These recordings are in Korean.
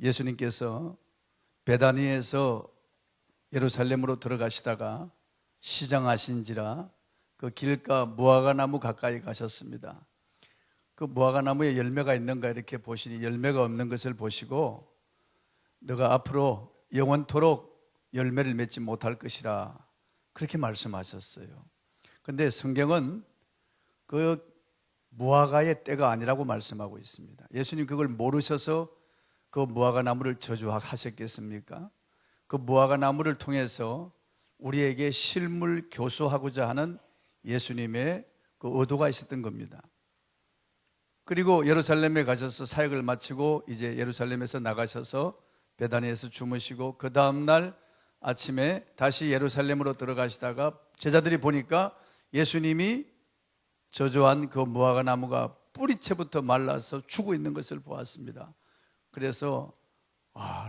예수님께서 베다니에서 예루살렘으로 들어가시다가 시장하신지라 그 길가 무화과 나무 가까이 가셨습니다. 그 무화과 나무에 열매가 있는가 이렇게 보시니 열매가 없는 것을 보시고 너가 앞으로 영원토록 열매를 맺지 못할 것이라 그렇게 말씀하셨어요. 그런데 성경은 그 무화과의 때가 아니라고 말씀하고 있습니다. 예수님 그걸 모르셔서 그 무화과 나무를 저주하셨겠습니까? 그 무화과 나무를 통해서 우리에게 실물 교수하고자 하는 예수님의 그 의도가 있었던 겁니다. 그리고 예루살렘에 가셔서 사역을 마치고 이제 예루살렘에서 나가셔서 베다니에서 주무시고 그 다음날 아침에 다시 예루살렘으로 들어가시다가 제자들이 보니까 예수님이 저주한 그 무화과 나무가 뿌리채부터 말라서 죽어 있는 것을 보았습니다. 그래서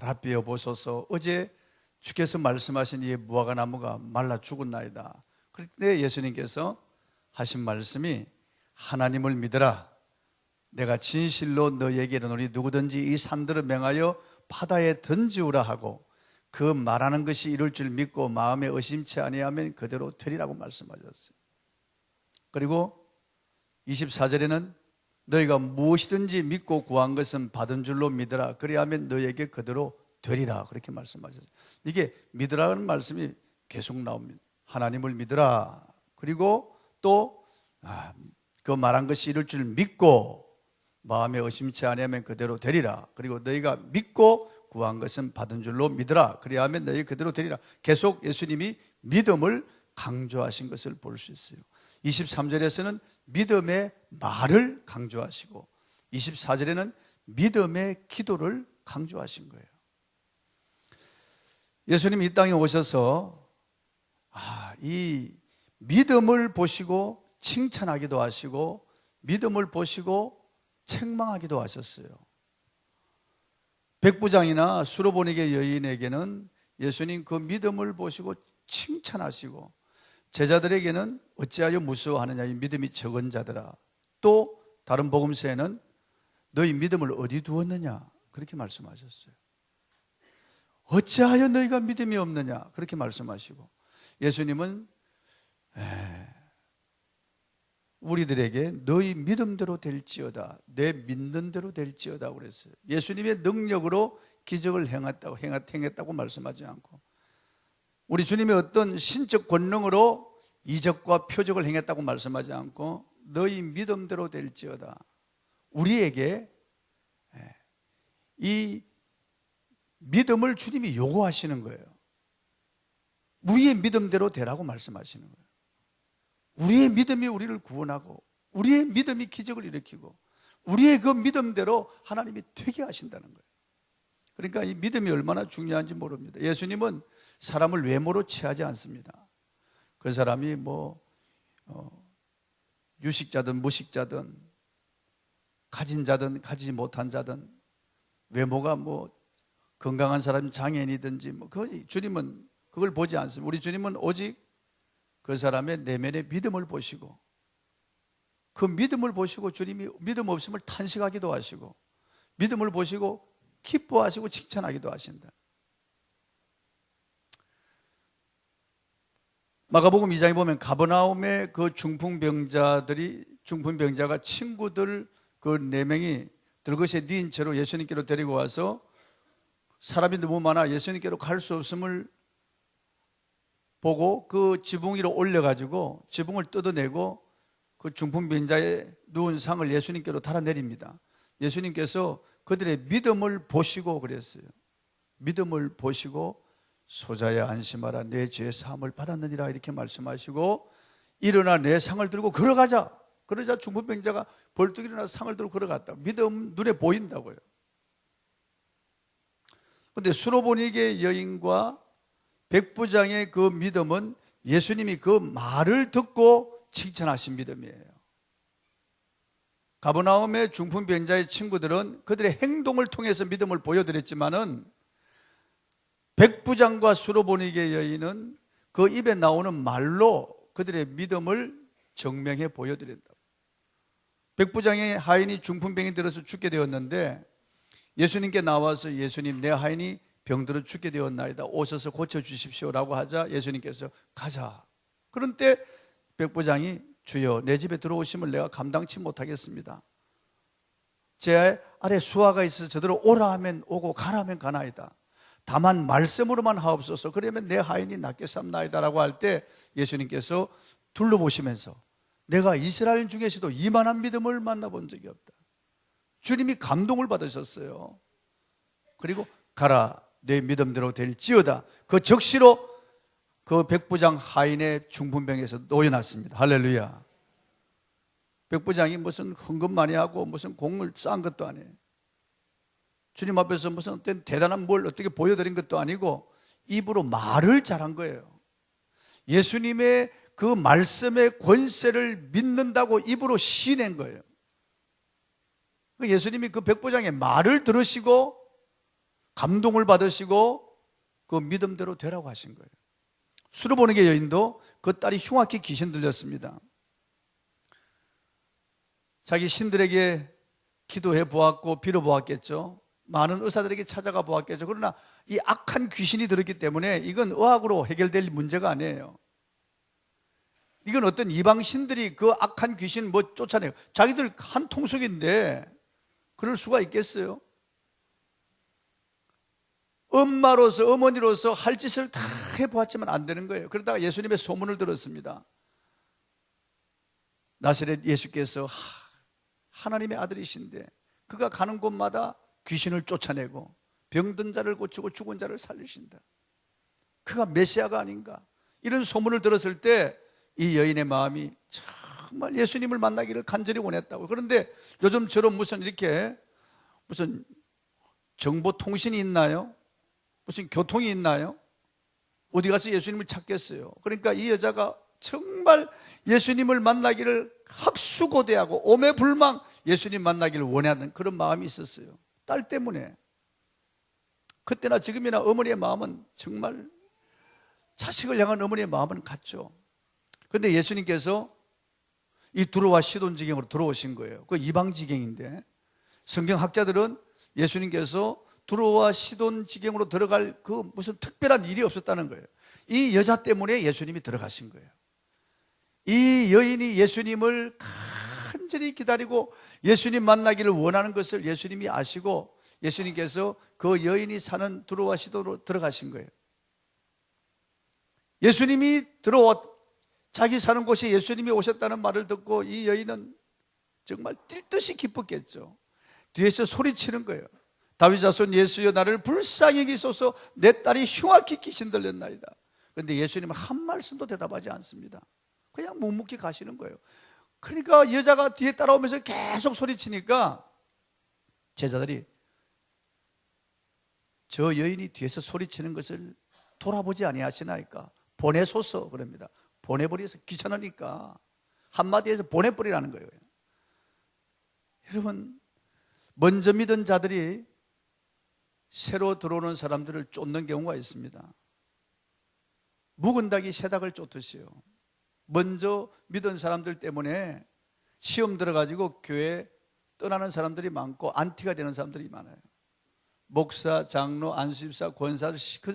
라삐여 보소서, 어제 주께서 말씀하신 이 무화과 나무가 말라 죽었나이다. 그때 예수님께서 하신 말씀이 하나님을 믿으라. 내가 진실로 너에게 이르노니 누구든지 이 산들을 명하여 바다에 던지우라 하고 그 말하는 것이 이룰 줄 믿고 마음에 의심치 아니하면 그대로 되리라고 말씀하셨어요. 그리고 24절에는 너희가 무엇이든지 믿고 구한 것은 받은 줄로 믿으라. 그리하면 너희에게 그대로 되리라. 그렇게 말씀하셨어요. 이게 믿으라는 말씀이 계속 나옵니다. 하나님을 믿으라. 그리고 또 그 말한 것이 이룰 줄 믿고 마음에 의심치 아니하면 그대로 되리라. 그리고 너희가 믿고 구한 것은 받은 줄로 믿으라. 그리하면 너희 그대로 되리라. 계속 예수님이 믿음을 강조하신 것을 볼 수 있어요. 23절에서는 믿음의 말을 강조하시고 24절에는 믿음의 기도를 강조하신 거예요. 예수님이 이 땅에 오셔서 이 믿음을 보시고 칭찬하기도 하시고 믿음을 보시고 책망하기도 하셨어요. 백부장이나 수로보니게 여인에게는 예수님 그 믿음을 보시고 칭찬하시고 제자들에게는 어찌하여 무서워하느냐 이 믿음이 적은 자들아. 또 다른 복음서에는 너희 믿음을 어디 두었느냐 그렇게 말씀하셨어요. 어찌하여 너희가 믿음이 없느냐 그렇게 말씀하시고 예수님은 우리들에게 너희 믿음대로 될지어다, 내 믿는 대로 될지어다 그랬어요. 예수님의 능력으로 기적을 행했다고 말씀하지 않고 우리 주님의 어떤 신적 권능으로 이적과 표적을 행했다고 말씀하지 않고 너희 믿음대로 될지어다. 우리에게 이 믿음을 주님이 요구하시는 거예요. 우리의 믿음대로 되라고 말씀하시는 거예요. 우리의 믿음이 우리를 구원하고 우리의 믿음이 기적을 일으키고 우리의 그 믿음대로 하나님이 되게 하신다는 거예요. 그러니까 이 믿음이 얼마나 중요한지 모릅니다. 예수님은 사람을 외모로 취하지 않습니다. 그 사람이 유식자든 무식자든 가진 자든 가지지 못한 자든 외모가 건강한 사람이 장애인이든지 주님은 그걸 보지 않습니다. 우리 주님은 오직 그 사람의 내면의 믿음을 보시고 그 믿음을 보시고 주님이 믿음 없음을 탄식하기도 하시고 믿음을 보시고 기뻐하시고 칭찬하기도 하신다. 마가복음 2장에 보면 가버나움의 그 중풍병자가 친구들 그 4명이 들것에 뉘인 채로 예수님께로 데리고 와서 사람이 너무 많아 예수님께로 갈 수 없음을 보고 그 지붕 위로 올려가지고 지붕을 뜯어내고 그 중풍병자에 누운 상을 예수님께로 달아내립니다. 예수님께서 그들의 믿음을 보시고 그랬어요. 믿음을 보시고 소자야 안심하라 내 죄의 사함을 받았느니라 이렇게 말씀하시고 일어나 내 상을 들고 걸어가자. 그러자 중풍병자가 벌떡 일어나서 상을 들고 걸어갔다. 믿음 눈에 보인다고요. 그런데 수로보니게 여인과 백부장의 그 믿음은 예수님이 그 말을 듣고 칭찬하신 믿음이에요. 가버나움의 중풍병자의 친구들은 그들의 행동을 통해서 믿음을 보여드렸지만은 백부장과 수로보니게 여인은 그 입에 나오는 말로 그들의 믿음을 증명해 보여드린다. 백부장의 하인이 중풍병이 들어서 죽게 되었는데 예수님께 나와서 예수님, 내 하인이 병들어 죽게 되었나이다, 오셔서 고쳐주십시오라고 하자 예수님께서 가자. 그런 때 백부장이 주여, 내 집에 들어오심을 내가 감당치 못하겠습니다. 제 아래 수하가 있어서 저대로 오라 하면 오고 가라 하면 가나이다. 다만 말씀으로만 하옵소서. 그러면 내 하인이 낫게 삼나이다 라고 할 때 예수님께서 둘러보시면서 내가 이스라엘 중에서도 이만한 믿음을 만나본 적이 없다. 주님이 감동을 받으셨어요. 그리고 가라, 내 믿음대로 될지어다. 그 적시로 그 백부장 하인의 중풍병에서 놓여놨습니다. 할렐루야. 백부장이 무슨 헌금 많이 하고 무슨 공을 쌓은 것도 아니에요. 주님 앞에서 무슨 어떤 대단한 뭘 어떻게 보여드린 것도 아니고 입으로 말을 잘한 거예요. 예수님의 그 말씀의 권세를 믿는다고 입으로 시인한 거예요. 예수님이 그 백부장의 말을 들으시고 감동을 받으시고 그 믿음대로 되라고 하신 거예요. 수르보니게 여인도 그 딸이 흉악히 귀신 들렸습니다. 자기 신들에게 기도해 보았고 빌어 보았겠죠. 많은 의사들에게 찾아가 보았겠죠. 그러나 이 악한 귀신이 들었기 때문에 이건 의학으로 해결될 문제가 아니에요. 이건 어떤 이방 신들이 그 악한 귀신 뭐 쫓아내요. 자기들 한 통속인데 그럴 수가 있겠어요? 엄마로서, 어머니로서 할 짓을 다 해보았지만 안 되는 거예요. 그러다가 예수님의 소문을 들었습니다. 나사렛 예수께서 하나님의 아들이신데 그가 가는 곳마다 귀신을 쫓아내고 병든 자를 고치고 죽은 자를 살리신다. 그가 메시아가 아닌가, 이런 소문을 들었을 때 이 여인의 마음이 정말 예수님을 만나기를 간절히 원했다고. 그런데 요즘처럼 무슨 이렇게 무슨 정보통신이 있나요? 무슨 교통이 있나요? 어디 가서 예수님을 찾겠어요? 그러니까 이 여자가 정말 예수님을 만나기를 학수고대하고 오매불망 예수님 만나기를 원하는 그런 마음이 있었어요. 딸 때문에. 그때나 지금이나 어머니의 마음은 정말 자식을 향한 어머니의 마음은 같죠. 그런데 예수님께서 이 두로와 시돈 지경으로 들어오신 거예요. 그 이방 지경인데 성경학자들은 예수님께서 두로와 시돈 지경으로 들어갈 그 무슨 특별한 일이 없었다는 거예요. 이 여자 때문에 예수님이 들어가신 거예요. 이 여인이 예수님을 간절히 기다리고 예수님 만나기를 원하는 것을 예수님이 아시고 예수님께서 그 여인이 사는 두로와 시돈으로 들어가신 거예요. 예수님이 자기 사는 곳에 예수님이 오셨다는 말을 듣고 이 여인은 정말 뛸 듯이 기뻤겠죠. 뒤에서 소리치는 거예요. 다윗 자손 예수여, 나를 불쌍히 여기소서, 내 딸이 흉악히 귀신 들렸나이다. 그런데 예수님은 한 말씀도 대답하지 않습니다. 그냥 묵묵히 가시는 거예요. 그러니까 여자가 뒤에 따라오면서 계속 소리치니까 제자들이 저 여인이 뒤에서 소리치는 것을 돌아보지 아니하시나이까, 보내소서 그럽니다. 보내버려서 귀찮으니까 한마디에서 보내버리라는 거예요. 여러분, 먼저 믿은 자들이 새로 들어오는 사람들을 쫓는 경우가 있습니다. 묵은 닭이 새닭을 쫓듯이요. 먼저 믿은 사람들 때문에 시험 들어가지고 교회 떠나는 사람들이 많고 안티가 되는 사람들이 많아요. 목사, 장로, 안수집사, 권사,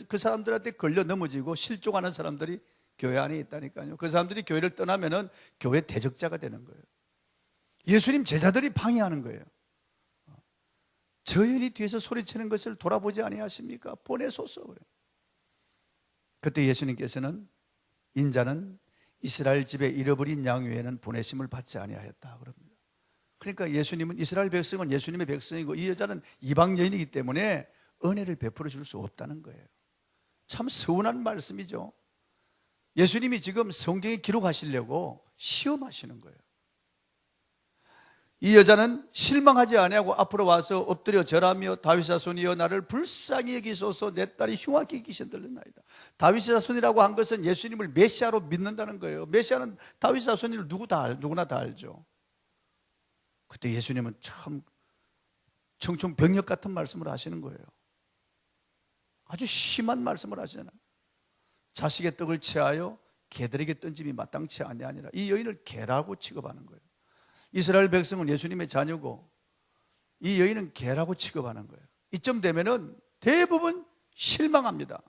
그 사람들한테 걸려 넘어지고 실족하는 사람들이 교회 안에 있다니까요. 그 사람들이 교회를 떠나면은 교회 대적자가 되는 거예요. 예수님 제자들이 방해하는 거예요. 저 여인이 뒤에서 소리치는 것을 돌아보지 아니하십니까? 보내소서. 그때 예수님께서는 인자는 이스라엘 집에 잃어버린 양 외에는 보내심을 받지 아니하였다 그럽니다. 그러니까 예수님은, 이스라엘 백성은 예수님의 백성이고 이 여자는 이방 여인이기 때문에 은혜를 베풀어 줄 수 없다는 거예요. 참 서운한 말씀이죠. 예수님이 지금 성경에 기록하시려고 시험하시는 거예요. 이 여자는 실망하지 아니하고 앞으로 와서 엎드려 절하며 다윗 자손이여, 나를 불쌍히 여기소서, 내 딸이 흉악히 귀신 들렸나이다. 다윗 자손이라고 한 것은 예수님을 메시아로 믿는다는 거예요. 메시아는 다윗 자손을 누구나 다 알죠. 그때 예수님은 참 청천벽력 같은 말씀을 하시는 거예요. 아주 심한 말씀을 하시잖아요. 자식의 떡을 취하여 개들에게 던짐이 마땅치 아니하니라. 이 여인을 개라고 취급하는 거예요. 이스라엘 백성은 예수님의 자녀고 이 여인은 개라고 취급하는 거예요. 이쯤 되면은 대부분 실망합니다.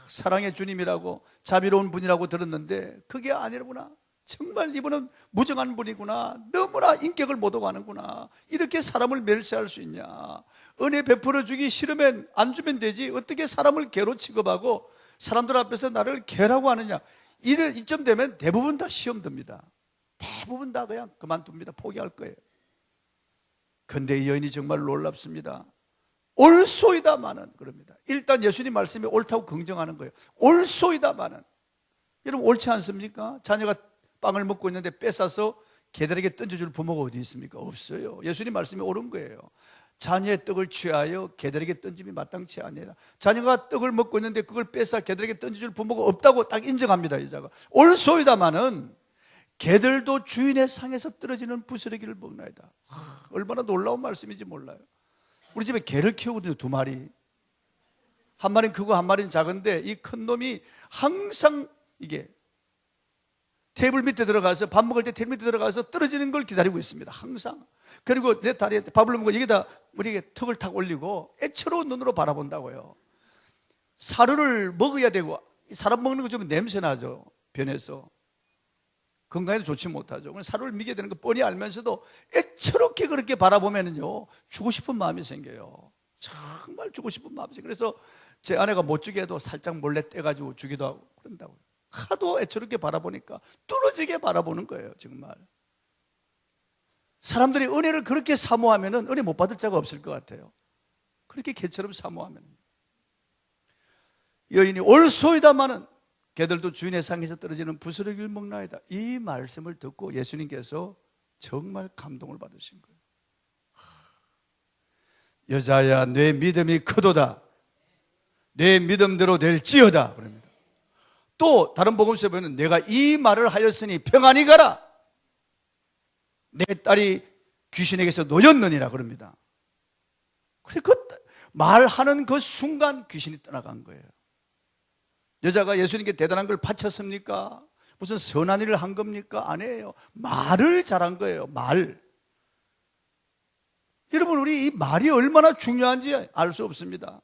사랑의 주님이라고 자비로운 분이라고 들었는데 그게 아니구나. 정말 이분은 무정한 분이구나. 너무나 인격을 못 오가는구나. 이렇게 사람을 멸시할 수 있냐. 은혜 베풀어 주기 싫으면 안 주면 되지. 어떻게 사람을 개로 취급하고 사람들 앞에서 나를 개라고 하느냐. 이쯤 되면 대부분 다 시험 듭니다. 대부분 다 그냥 그만둡니다. 포기할 거예요. 그런데 이 여인이 정말 놀랍습니다. 옳소이다마는 그럽니다. 일단 예수님 말씀이 옳다고 긍정하는 거예요. 옳소이다마는. 여러분 옳지 않습니까? 자녀가 빵을 먹고 있는데 뺏어서 개들에게 던져줄 부모가 어디 있습니까? 없어요. 예수님 말씀이 옳은 거예요. 자녀의 떡을 취하여 개들에게 던짐이 마땅치 아니라, 자녀가 떡을 먹고 있는데 그걸 뺏어 개들에게 던져줄 부모가 없다고 딱 인정합니다. 이자가 옳소이다마는 개들도 주인의 상에서 떨어지는 부스러기를 먹나이다. 얼마나 놀라운 말씀인지 몰라요. 우리 집에 개를 키우거든요. 2마리. 한 마리는 크고 한 마리는 작은데 이 큰 놈이 항상 이게 테이블 밑에 들어가서 밥 먹을 때 테이블 밑에 들어가서 떨어지는 걸 기다리고 있습니다. 항상. 그리고 내 다리에 밥을 먹고 여기다 우리에게 턱을 탁 올리고 애처로운 눈으로 바라본다고요. 사료를 먹어야 되고, 사람 먹는 거 좀 냄새 나죠. 변해서 건강에도 좋지 못하죠. 사료를 먹여야 되는 거 뻔히 알면서도 애처롭게 그렇게 바라보면요 주고 싶은 마음이 생겨요. 정말 주고 싶은 마음이 생겨요. 그래서 제 아내가 못 주게 해도 살짝 몰래 떼가지고 주기도 하고 그런다고요. 하도 애처롭게 바라보니까 뚫어지게 바라보는 거예요. 정말 사람들이 은혜를 그렇게 사모하면 은혜 못 받을 자가 없을 것 같아요. 그렇게 개처럼 사모하면. 여인이 옳소이다마는 개들도 주인의 상에서 떨어지는 부스러기를 먹나이다. 이 말씀을 듣고 예수님께서 정말 감동을 받으신 거예요. 여자야 내 믿음이 크도다. 내 믿음대로 될지어다. 그럽니다. 또 다른 복음서에 보면 내가 이 말을 하였으니 평안히 가라. 내 딸이 귀신에게서 놓였느니라 그럽니다. 그래 그 말하는 그 순간 귀신이 떠나간 거예요. 여자가 예수님께 대단한 걸 바쳤습니까? 무슨 선한 일을 한 겁니까? 아니에요. 말을 잘한 거예요. 말. 여러분 우리 이 말이 얼마나 중요한지 알 수 없습니다.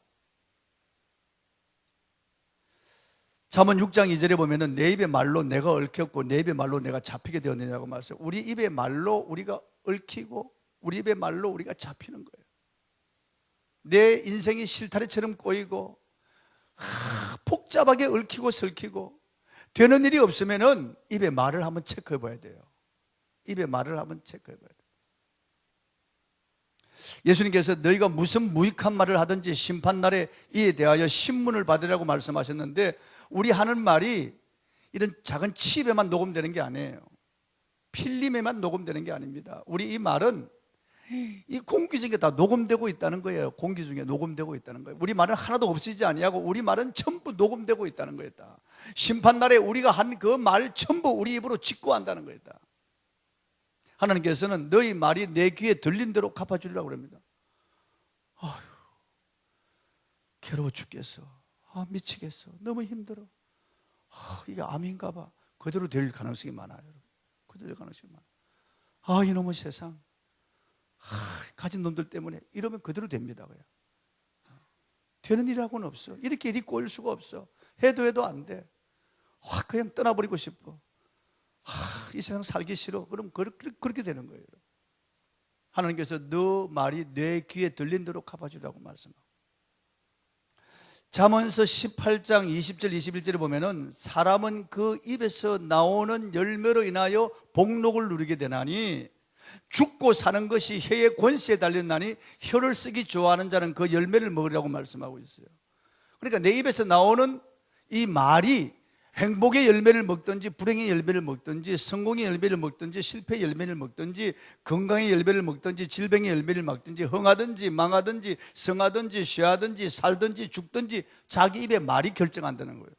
잠언 6장 2절에 보면은 내 입의 말로 내가 얽혔고 내 입의 말로 내가 잡히게 되었느냐고 말했어요. 우리 입의 말로 우리가 얽히고 우리 입의 말로 우리가 잡히는 거예요. 내 인생이 실타래처럼 꼬이고 복잡하게 얽히고 설키고 되는 일이 없으면은 입의 말을 한번 체크해 봐야 돼요. 입의 말을 한번 체크해 봐야 돼요. 예수님께서 너희가 무슨 무익한 말을 하든지 심판날에 이에 대하여 신문을 받으라고 말씀하셨는데 우리 하는 말이 이런 작은 칩에만 녹음되는 게 아니에요. 필름에만 녹음되는 게 아닙니다. 우리 이 말은 이 공기 중에 다 녹음되고 있다는 거예요. 공기 중에 녹음되고 있다는 거예요. 우리 말은 하나도 없어지지 아니하고 우리 말은 전부 녹음되고 있다는 거였다. 심판날에 우리가 한 그 말 전부 우리 입으로 직고한다는 거였다. 하나님께서는 너희 말이 내 귀에 들린 대로 갚아주리라고 그럽니다. 아휴, 괴로워 죽겠어. 미치겠어. 너무 힘들어. 이게 암인가 봐. 그대로 될 가능성이 많아요. 여러분. 그대로 될 가능성이 많아요. 이놈의 세상. 가진 놈들 때문에 이러면 그대로 됩니다. 그냥. 되는 일하고는 없어. 이렇게 일이 꼬일 수가 없어. 해도 안 돼. 그냥 떠나버리고 싶어. 이 세상 살기 싫어. 그럼 그렇게 되는 거예요. 하나님께서 너 말이 내 귀에 들린 대로 갚아주라고 말씀하고, 잠언서 18장 20절 21절에 보면은 사람은 그 입에서 나오는 열매로 인하여 복록을 누리게 되나니 죽고 사는 것이 혀의 권세에 달렸나니 혀를 쓰기 좋아하는 자는 그 열매를 먹으라고 말씀하고 있어요. 그러니까 내 입에서 나오는 이 말이 행복의 열매를 먹든지 불행의 열매를 먹든지 성공의 열매를 먹든지 실패의 열매를 먹든지 건강의 열매를 먹든지 질병의 열매를 먹든지 흥하든지 망하든지 성하든지 쉬하든지 살든지 죽든지 자기 입의 말이 결정한다는 거예요.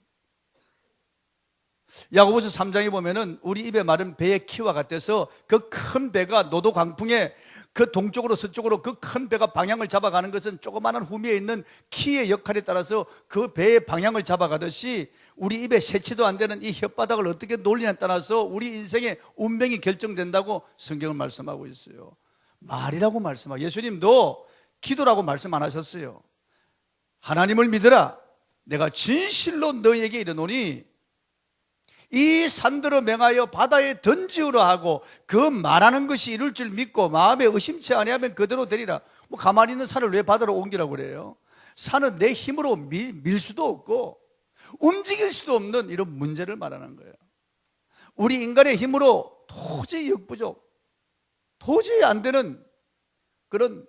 야고보서 3장에 보면은 우리 입의 말은 배의 키와 같아서 그 큰 배가 노도 강풍에 그 동쪽으로 서쪽으로 그 큰 배가 방향을 잡아가는 것은 조그마한 후미에 있는 키의 역할에 따라서 그 배의 방향을 잡아가듯이 우리 입에 세치도 안 되는 이 혓바닥을 어떻게 놀리냐에 따라서 우리 인생의 운명이 결정된다고 성경은 말씀하고 있어요. 말이라고 말씀하고, 예수님도 기도라고 말씀 안 하셨어요. 하나님을 믿으라. 내가 진실로 너희에게 이르노니 이 산들을 맹하여 바다에 던지우라 하고 그 말하는 것이 이룰 줄 믿고 마음에 의심치 아니하면 그대로 되리라. 뭐 가만히 있는 산을 왜 바다로 옮기라고 그래요? 산은 내 힘으로 밀 수도 없고 움직일 수도 없는 이런 문제를 말하는 거예요. 우리 인간의 힘으로 도저히 역부족, 도저히 안 되는 그런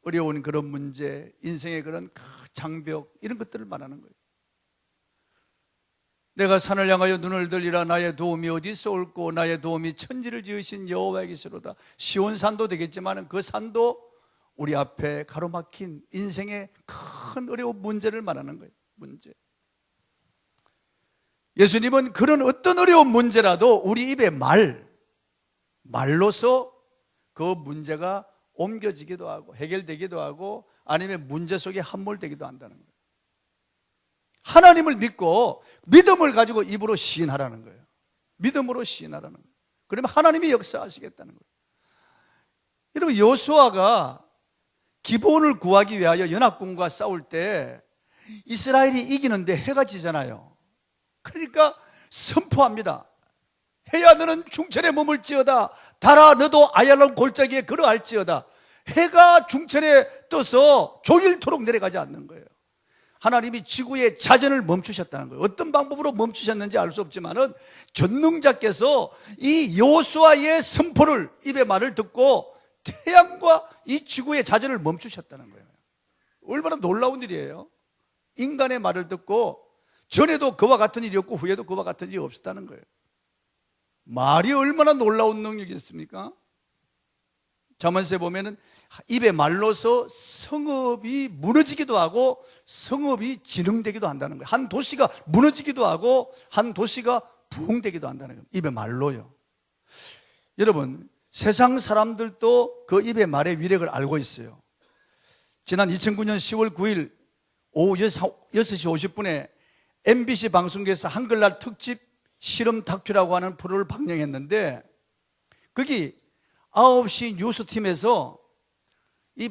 어려운 그런 문제, 인생의 그런 장벽, 이런 것들을 말하는 거예요. 내가 산을 향하여 눈을 들리라. 나의 도움이 어디서 올고 나의 도움이 천지를 지으신 여호와에게서로다. 시온산도 되겠지만 그 산도 우리 앞에 가로막힌 인생의 큰 어려운 문제를 말하는 거예요. 문제. 예수님은 그런 어떤 어려운 문제라도 우리 입에 말로서 그 문제가 옮겨지기도 하고 해결되기도 하고 아니면 문제 속에 함몰되기도 한다는 거예요. 하나님을 믿고 믿음을 가지고 입으로 시인하라는 거예요. 믿음으로 시인하라는 거예요. 그러면 하나님이 역사하시겠다는 거예요. 여러분, 여호수아가 기브온을 구하기 위하여 연합군과 싸울 때 이스라엘이 이기는데 해가 지잖아요. 그러니까 선포합니다. 해야 너는 중천에 머물지어다. 달아 너도 아얄론 골짜기에 걸어갈지어다. 해가 중천에 떠서 종일토록 내려가지 않는 거예요. 하나님이 지구의 자전을 멈추셨다는 거예요. 어떤 방법으로 멈추셨는지 알 수 없지만은 전능자께서 이 여호수아의 선포를, 입의 말을 듣고 태양과 이 지구의 자전을 멈추셨다는 거예요. 얼마나 놀라운 일이에요. 인간의 말을 듣고 전에도 그와 같은 일이 없고 후에도 그와 같은 일이 없었다는 거예요. 말이 얼마나 놀라운 능력이었습니까? 잠언서에 보면은 입의 말로서 성읍이 무너지기도 하고 성읍이 진흥되기도 한다는 거예요. 한 도시가 무너지기도 하고 한 도시가 부흥되기도 한다는 거예요. 입의 말로요. 여러분, 세상 사람들도 그 입의 말의 위력을 알고 있어요. 지난 2009년 10월 9일 오후 6시 50분에 MBC 방송국에서 한글날 특집 실험 다큐라고 하는 프로를 방영했는데, 거기 9시 뉴스팀에서 이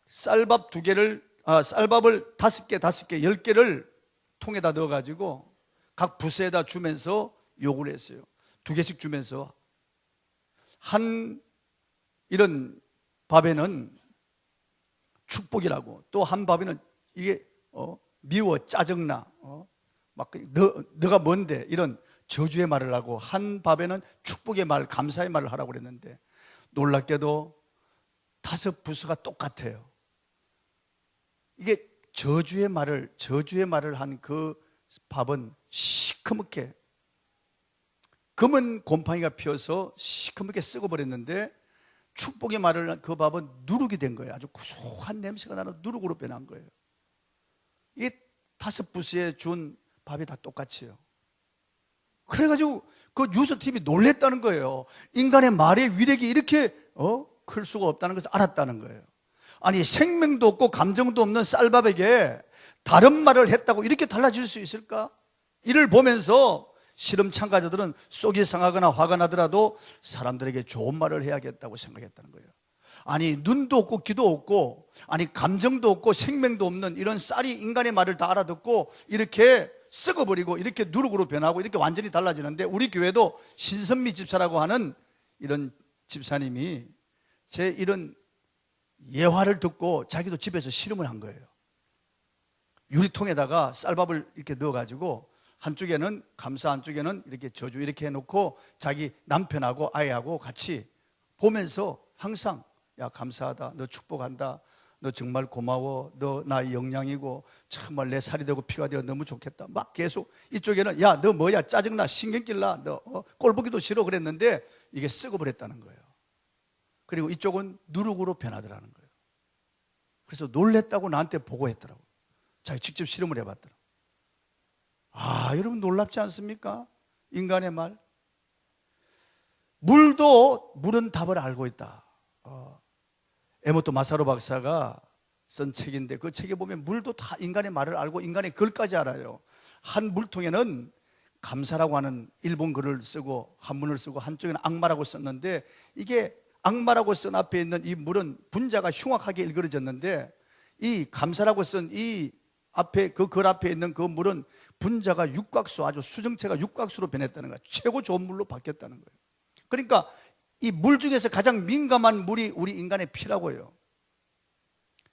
쌀밥 2개를, 쌀밥을 5개, 10개를 통에다 넣어가지고 각 부서에다 주면서 요구를 했어요. 2개씩 주면서 한 이런 밥에는 축복이라고, 또 한 밥에는 이게 미워, 짜증나, 막 너가 뭔데, 이런 저주의 말을 하고, 한 밥에는 축복의 말, 감사의 말을 하라고 그랬는데 놀랍게도 5 부서가 똑같아요. 이게 저주의 말을 한 그 밥은 시커멓게 검은 곰팡이가 피어서 시커멓게 썩어버렸는데, 축복의 말을 한 그 밥은 누룩이 된 거예요. 아주 구수한 냄새가 나는 누룩으로 변한 거예요. 이게 5 부서에 준 밥이 다 똑같이요. 그래가지고 그 뉴스팀이 놀랬다는 거예요. 인간의 말의 위력이 이렇게 클 수가 없다는 것을 알았다는 거예요. 아니, 생명도 없고 감정도 없는 쌀밥에게 다른 말을 했다고 이렇게 달라질 수 있을까? 이를 보면서 실험 참가자들은 속이 상하거나 화가 나더라도 사람들에게 좋은 말을 해야겠다고 생각했다는 거예요. 아니, 눈도 없고 귀도 없고, 아니 감정도 없고 생명도 없는 이런 쌀이 인간의 말을 다 알아듣고 이렇게 썩어버리고 이렇게 누룩으로 변하고 이렇게 완전히 달라지는데, 우리 교회도 신선미 집사라고 하는 이런 집사님이 제 이런 예화를 듣고 자기도 집에서 실험을 한 거예요. 유리통에다가 쌀밥을 이렇게 넣어가지고 한쪽에는 감사, 한쪽에는 이렇게 저주 이렇게 해놓고 자기 남편하고 아이하고 같이 보면서 항상, 야 감사하다, 너 축복한다, 너 정말 고마워, 너 나의 영양이고 정말 내 살이 되고 피가 되어 너무 좋겠다, 막 계속. 이쪽에는 야 너 뭐야, 짜증나, 신경질나, 너 꼴보기도 싫어 그랬는데 이게 썩어버렸다는 거예요. 그리고 이쪽은 누룩으로 변하더라는 거예요. 그래서 놀랬다고 나한테 보고했더라고요. 자기 직접 실험을 해봤더라고요. 여러분 놀랍지 않습니까? 인간의 말. 물은 답을 알고 있다. 에모토 마사로 박사가 쓴 책인데, 그 책에 보면 물도 다 인간의 말을 알고 인간의 글까지 알아요. 한 물통에는 감사라고 하는 일본 글을 쓰고 한문을 쓰고 한쪽에는 악마라고 썼는데, 이게 악마라고 쓴 앞에 있는 이 물은 분자가 흉악하게 일그러졌는데, 이 감사라고 쓴 이 앞에 그 글 앞에 있는 그 물은 분자가 육각수, 아주 수정체가 육각수로 변했다는 거야. 최고 좋은 물로 바뀌었다는 거예요. 그러니까 이 물 중에서 가장 민감한 물이 우리 인간의 피라고요.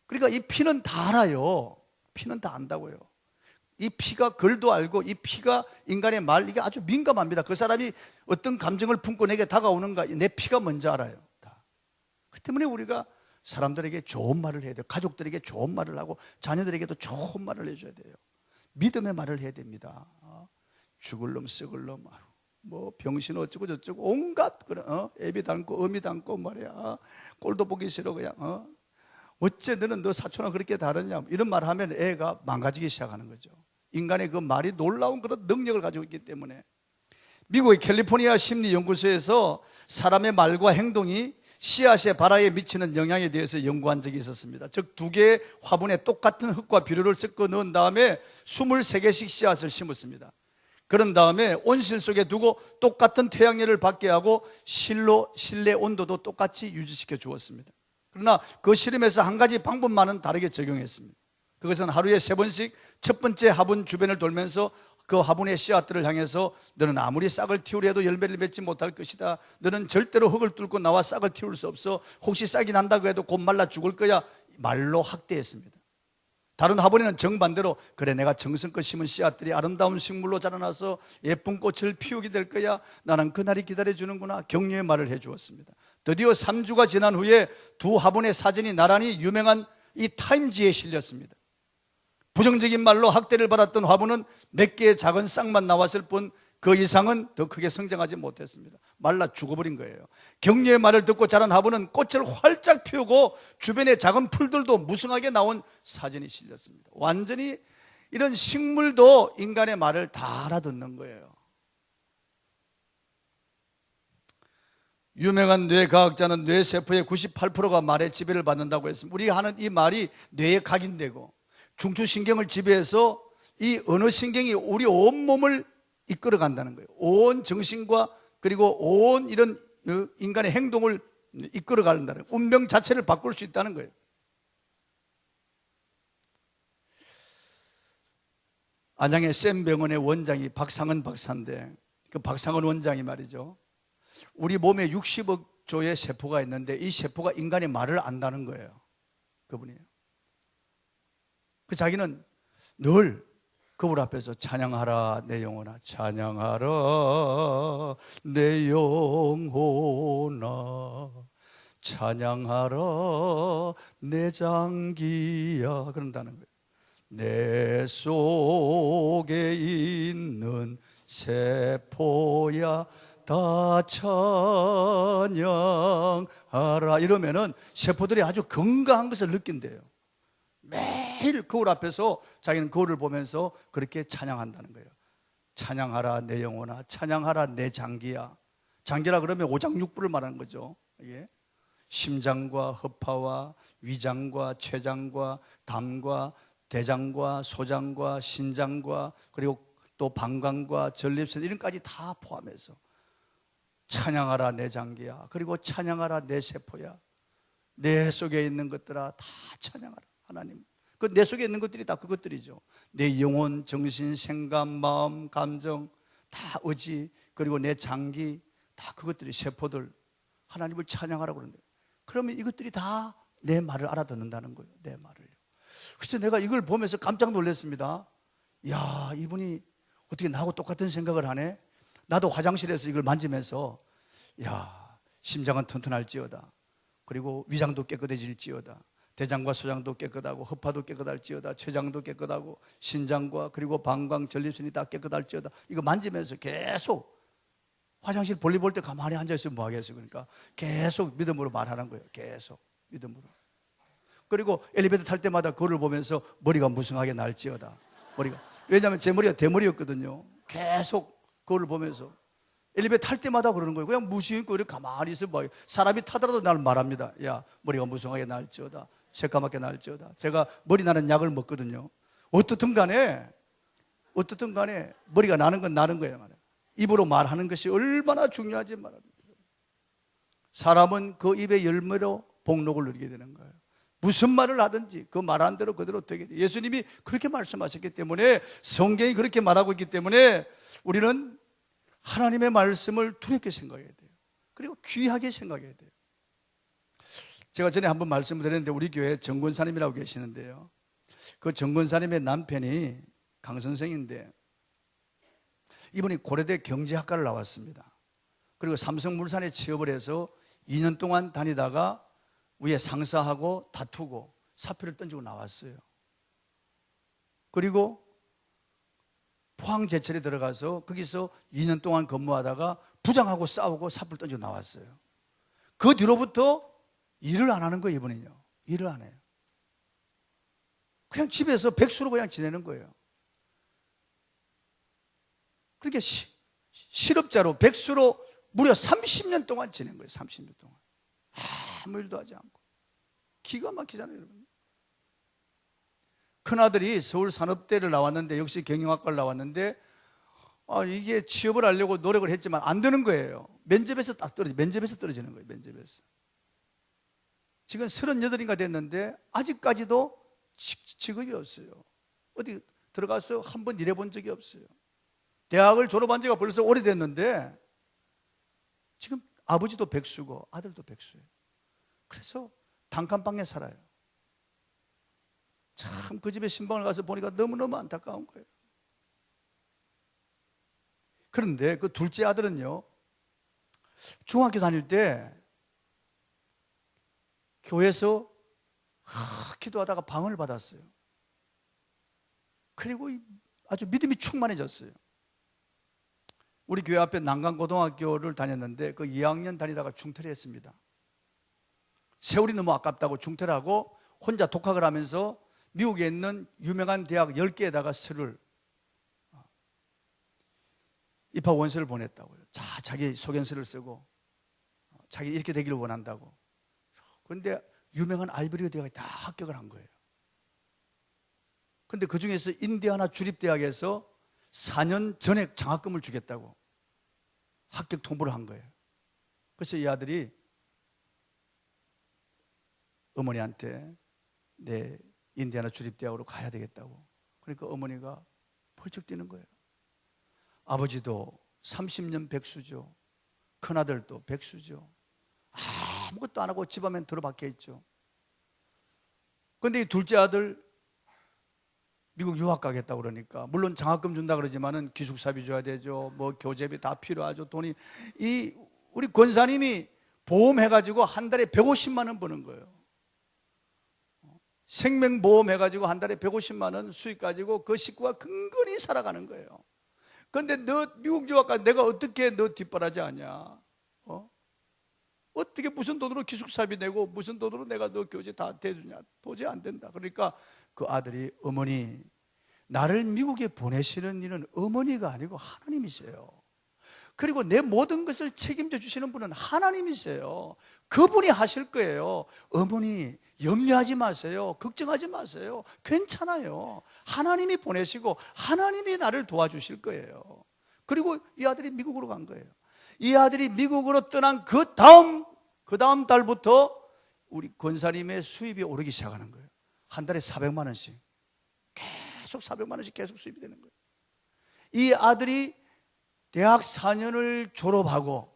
그러니까 이 피는 다 알아요. 피는 다 안다고요. 이 피가 글도 알고, 이 피가 인간의 말, 이게 아주 민감합니다. 그 사람이 어떤 감정을 품고 내게 다가오는가, 내 피가 먼저 알아요. 다. 그 때문에 우리가 사람들에게 좋은 말을 해야 돼요. 가족들에게 좋은 말을 하고 자녀들에게도 좋은 말을 해줘야 돼요. 믿음의 말을 해야 됩니다. 죽을 놈 썩을 놈, 뭐 병신 어쩌고 저쩌고 온갖 그런 애비 닮고 어미 닮고 말이야, 꼴도 보기 싫어 그냥 어째 너는 너 사촌아 그렇게 다르냐, 이런 말 하면 애가 망가지기 시작하는 거죠. 인간의 그 말이 놀라운 그런 능력을 가지고 있기 때문에 미국의 캘리포니아 심리연구소에서 사람의 말과 행동이 씨앗의 발화에 미치는 영향에 대해서 연구한 적이 있었습니다. 즉, 두 개의 화분에 똑같은 흙과 비료를 섞어 넣은 다음에 23개씩 씨앗을 심었습니다. 그런 다음에 온실 속에 두고 똑같은 태양열을 받게 하고 실내 온도도 똑같이 유지시켜 주었습니다. 그러나 그 실험에서 한 가지 방법만은 다르게 적용했습니다. 그것은 하루에 3번씩 첫 번째 화분 주변을 돌면서 그 화분의 씨앗들을 향해서 너는 아무리 싹을 틔우려 해도 열매를 맺지 못할 것이다. 너는 절대로 흙을 뚫고 나와 싹을 틔울 수 없어. 혹시 싹이 난다고 해도 곧 말라 죽을 거야. 말로 학대했습니다. 다른 화분에는 정반대로 그래 내가 정성껏 심은 씨앗들이 아름다운 식물로 자라나서 예쁜 꽃을 피우게 될 거야. 나는 그날이 기다려주는구나. 격려의 말을 해주었습니다. 드디어 3주가 지난 후에 두 화분의 사진이 나란히 유명한 이 타임지에 실렸습니다. 부정적인 말로 학대를 받았던 화분은 몇 개의 작은 싹만 나왔을 뿐 그 이상은 더 크게 성장하지 못했습니다. 말라 죽어버린 거예요. 격려의 말을 듣고 자란 화분은 꽃을 활짝 피우고 주변의 작은 풀들도 무성하게 나온 사진이 실렸습니다. 완전히 이런 식물도 인간의 말을 다 알아듣는 거예요. 유명한 뇌과학자는 뇌세포의 98%가 말에 지배를 받는다고 했습니다. 우리가 하는 이 말이 뇌에 각인되고 중추신경을 지배해서 이 언어신경이 우리 온몸을 이끌어 간다는 거예요. 온 정신과 그리고 온 이런 인간의 행동을 이끌어 간다는 거예요. 운명 자체를 바꿀 수 있다는 거예요. 안양의 샘병원의 원장이 박상은 박사인데, 그 박상은 원장이 말이죠, 우리 몸에 60억 조의 세포가 있는데 이 세포가 인간의 말을 안다는 거예요. 그분이에요. 그 자기는 늘 그분 앞에서 찬양하라 내 영혼아, 찬양하라 내 영혼아, 찬양하라 내 장기야 그런다는 거예요. 내 속에 있는 세포야 다 찬양하라 이러면은 세포들이 아주 건강한 것을 느낀대요. 매일 거울 앞에서 자기는 거울을 보면서 그렇게 찬양한다는 거예요. 찬양하라 내 영혼아, 찬양하라 내 장기야. 장기라 그러면 오장육부를 말하는 거죠. 예. 심장과 허파와 위장과 췌장과 담과 대장과 소장과 신장과 그리고 또 방광과 전립선 이런 까지 다 포함해서 찬양하라 내 장기야, 그리고 찬양하라 내 세포야, 내 속에 있는 것들아 다 찬양하라. 하나님, 그 내 속에 있는 것들이 다 그것들이죠. 내 영혼, 정신, 생각, 마음, 감정, 다 의지, 그리고 내 장기, 다 그것들이 세포들 하나님을 찬양하라고 그러는데, 그러면 이것들이 다 내 말을 알아듣는다는 거예요. 내 말을요. 그래서 내가 이걸 보면서 깜짝 놀랐습니다. 야, 이분이 어떻게 나하고 똑같은 생각을 하네. 나도 화장실에서 이걸 만지면서 야, 심장은 튼튼할지어다, 그리고 위장도 깨끗해질지어다, 대장과 소장도 깨끗하고 허파도 깨끗할지어다, 췌장도 깨끗하고 신장과 그리고 방광, 전립선이 다 깨끗할지어다. 이거 만지면서 계속 화장실 볼일 볼 때 가만히 앉아있으면 뭐 하겠어요. 그러니까 계속 믿음으로 말하는 거예요. 계속 믿음으로. 그리고 엘리베이터 탈 때마다 그거를 보면서 머리가 무성하게 날지어다. 머리가, 왜냐하면 제 머리가 대머리였거든요. 계속 그거를 보면서 엘리베이터 탈 때마다 그러는 거예요. 그냥 무심코 이렇게 가만히 있으면 뭐 사람이 타더라도 날 말합니다. 야, 머리가 무성하게 날지어다, 새까맣게 날지어다. 제가 머리 나는 약을 먹거든요. 어떻든 간에 머리가 나는 건 나는 거예요. 입으로 말하는 것이 얼마나 중요한지 말합니다. 사람은 그 입의 열매로 복록을 누리게 되는 거예요. 무슨 말을 하든지 그 말한 대로 그대로 되게 돼요. 예수님이 그렇게 말씀하셨기 때문에, 성경이 그렇게 말하고 있기 때문에 우리는 하나님의 말씀을 두렵게 생각해야 돼요. 그리고 귀하게 생각해야 돼요. 제가 전에 한번 말씀을 드렸는데, 우리 교회에 정권사님이라고 계시는데요, 그 정권사님의 남편이 강 선생인데, 이분이 고려대 경제학과를 나왔습니다. 그리고 삼성물산에 취업을 해서 2년 동안 다니다가 위에 상사하고 다투고 사표를 던지고 나왔어요. 그리고 포항제철에 들어가서 거기서 2년 동안 근무하다가 부장하고 싸우고 사표를 던지고 나왔어요. 그 뒤로부터 일을 안 하는 거예요. 이분은요, 일을 안 해요. 그냥 집에서 백수로 그냥 지내는 거예요. 그렇게 실업자로, 백수로 무려 30년 동안 지낸 거예요. 30년 동안 아무 일도 하지 않고. 기가 막히잖아요, 여러분. 큰아들이 서울산업대를 나왔는데, 역시 경영학과를 나왔는데, 이게 취업을 하려고 노력을 했지만 안 되는 거예요. 면접에서 떨어지는 거예요. 면접에서. 지금 38인가 됐는데 아직까지도 직업이 없어요. 어디 들어가서 한번 일해본 적이 없어요. 대학을 졸업한 지가 벌써 오래됐는데 지금 아버지도 백수고 아들도 백수예요. 그래서 단칸방에 살아요. 참, 그 집에 신방을 가서 보니까 너무너무 안타까운 거예요. 그런데 그 둘째 아들은요, 중학교 다닐 때 교회에서 기도하다가 방언을 받았어요. 그리고 아주 믿음이 충만해졌어요. 우리 교회 앞에 난강고등학교를 다녔는데 그 2학년 다니다가 중퇴를 했습니다. 세월이 너무 아깝다고 중퇴를 하고 혼자 독학을 하면서 미국에 있는 유명한 대학 10개에다가 서류를, 입학 원서를 보냈다고요. 자기 소견서를 쓰고 자기 이렇게 되기를 원한다고. 그런데 유명한 아이비리그 대학에 다 합격을 한 거예요. 그런데 그 중에서 인디아나 주립대학에서 4년 전액 장학금을 주겠다고 합격 통보를 한 거예요. 그래서 이 아들이 어머니한테 내 인디아나 주립대학으로 가야 되겠다고. 그러니까 어머니가 펄쩍 뛰는 거예요. 아버지도 30년 백수죠. 큰아들도 백수죠. 아무것도 안 하고 집 안에 들어박혀 있죠. 그런데 이 둘째 아들 미국 유학 가겠다고 그러니까, 물론 장학금 준다 그러지만은 기숙사비 줘야 되죠. 뭐 교재비 다 필요하죠. 돈이, 우리 권사님이 보험해가지고 한 달에 150만 원 버는 거예요. 생명보험 해가지고 한 달에 150만 원 수익 가지고 그 식구가 근근히 살아가는 거예요. 그런데 너 미국 유학 가, 내가 어떻게 너 뒷바라지 하냐? 어떻게 무슨 돈으로 기숙사비 내고 무슨 돈으로 내가 너 교재 다 대주냐? 도저히 안 된다. 그러니까 그 아들이, 어머니, 나를 미국에 보내시는 이는 어머니가 아니고 하나님이세요. 그리고 내 모든 것을 책임져 주시는 분은 하나님이세요. 그분이 하실 거예요. 어머니, 염려하지 마세요. 걱정하지 마세요. 괜찮아요. 하나님이 보내시고 하나님이 나를 도와주실 거예요. 그리고 이 아들이 미국으로 간 거예요. 이 아들이 미국으로 떠난 그 다음 달부터 우리 권사님의 수입이 오르기 시작하는 거예요. 한 달에 400만 원씩 계속 400만 원씩 계속 수입이 되는 거예요. 이 아들이 대학 4년을 졸업하고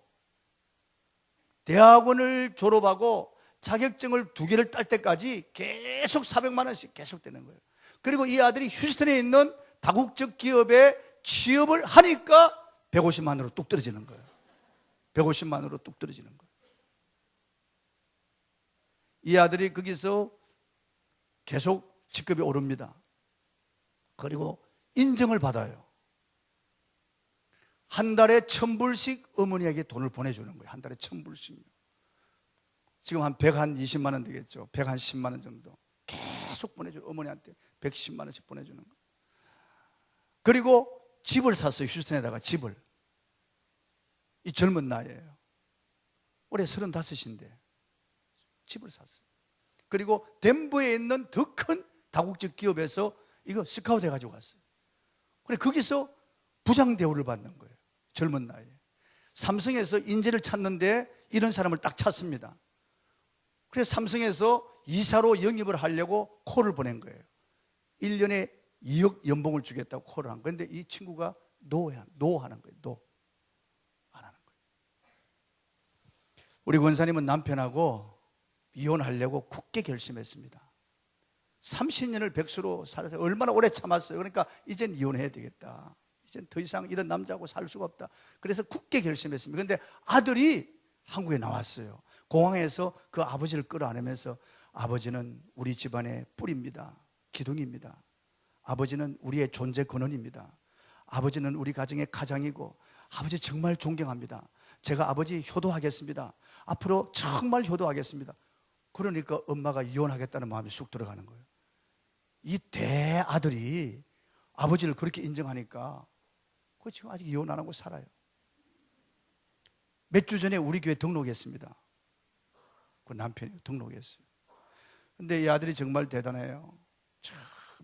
대학원을 졸업하고 자격증을 2개를 딸 때까지 계속 400만 원씩 계속 되는 거예요. 그리고 이 아들이 휴스턴에 있는 다국적 기업에 취업을 하니까 150만 원으로 뚝 떨어지는 거예요. 150만 원으로 뚝 떨어지는 거예요. 이 아들이 거기서 계속 직급이 오릅니다. 그리고 인정을 받아요. 한 달에 1,000불씩 어머니에게 돈을 보내주는 거예요. 한 달에 1,000불씩요. 지금 한 120만 원 되겠죠. 110만 원 정도 계속 보내줘요. 어머니한테 110만 원씩 보내주는 거예요. 그리고 집을 샀어요. 휴스턴에다가 집을. 이 젊은 나이에요. 올해 35인데 집을 샀어요. 그리고 덴버에 있는 더 큰 다국적 기업에서 이거 스카우트 해가지고 갔어요. 그래, 거기서 부장 대우를 받는 거예요. 젊은 나이에. 삼성에서 인재를 찾는데 이런 사람을 딱 찾습니다. 그래서 삼성에서 이사로 영입을 하려고 콜을 보낸 거예요. 1년에 2억 연봉을 주겠다고 콜을 한 거예요. 그런데 이 친구가 노하는 거예요. 안 하는 거예요. 우리 권사님은 남편하고 이혼하려고 굳게 결심했습니다. 30년을 백수로 살아서 얼마나 오래 참았어요. 그러니까 이젠 이혼해야 되겠다. 이젠 더 이상 이런 남자하고 살 수가 없다. 그래서 굳게 결심했습니다. 그런데 아들이 한국에 나왔어요. 공항에서 그 아버지를 끌어안으면서 아버지는 우리 집안의 뿌리입니다. 기둥입니다. 아버지는 우리의 존재 근원입니다. 아버지는 우리 가정의 가장이고 아버지 정말 존경합니다. 제가 아버지 효도하겠습니다. 앞으로 정말 효도하겠습니다. 그러니까 엄마가 이혼하겠다는 마음이 쑥 들어가는 거예요. 이 대아들이 아버지를 그렇게 인정하니까 그 지금 아직 이혼 안 하고 살아요. 몇 주 전에 우리 교회 등록했습니다. 그 남편이 등록했어요. 근데 이 아들이 정말 대단해요. 참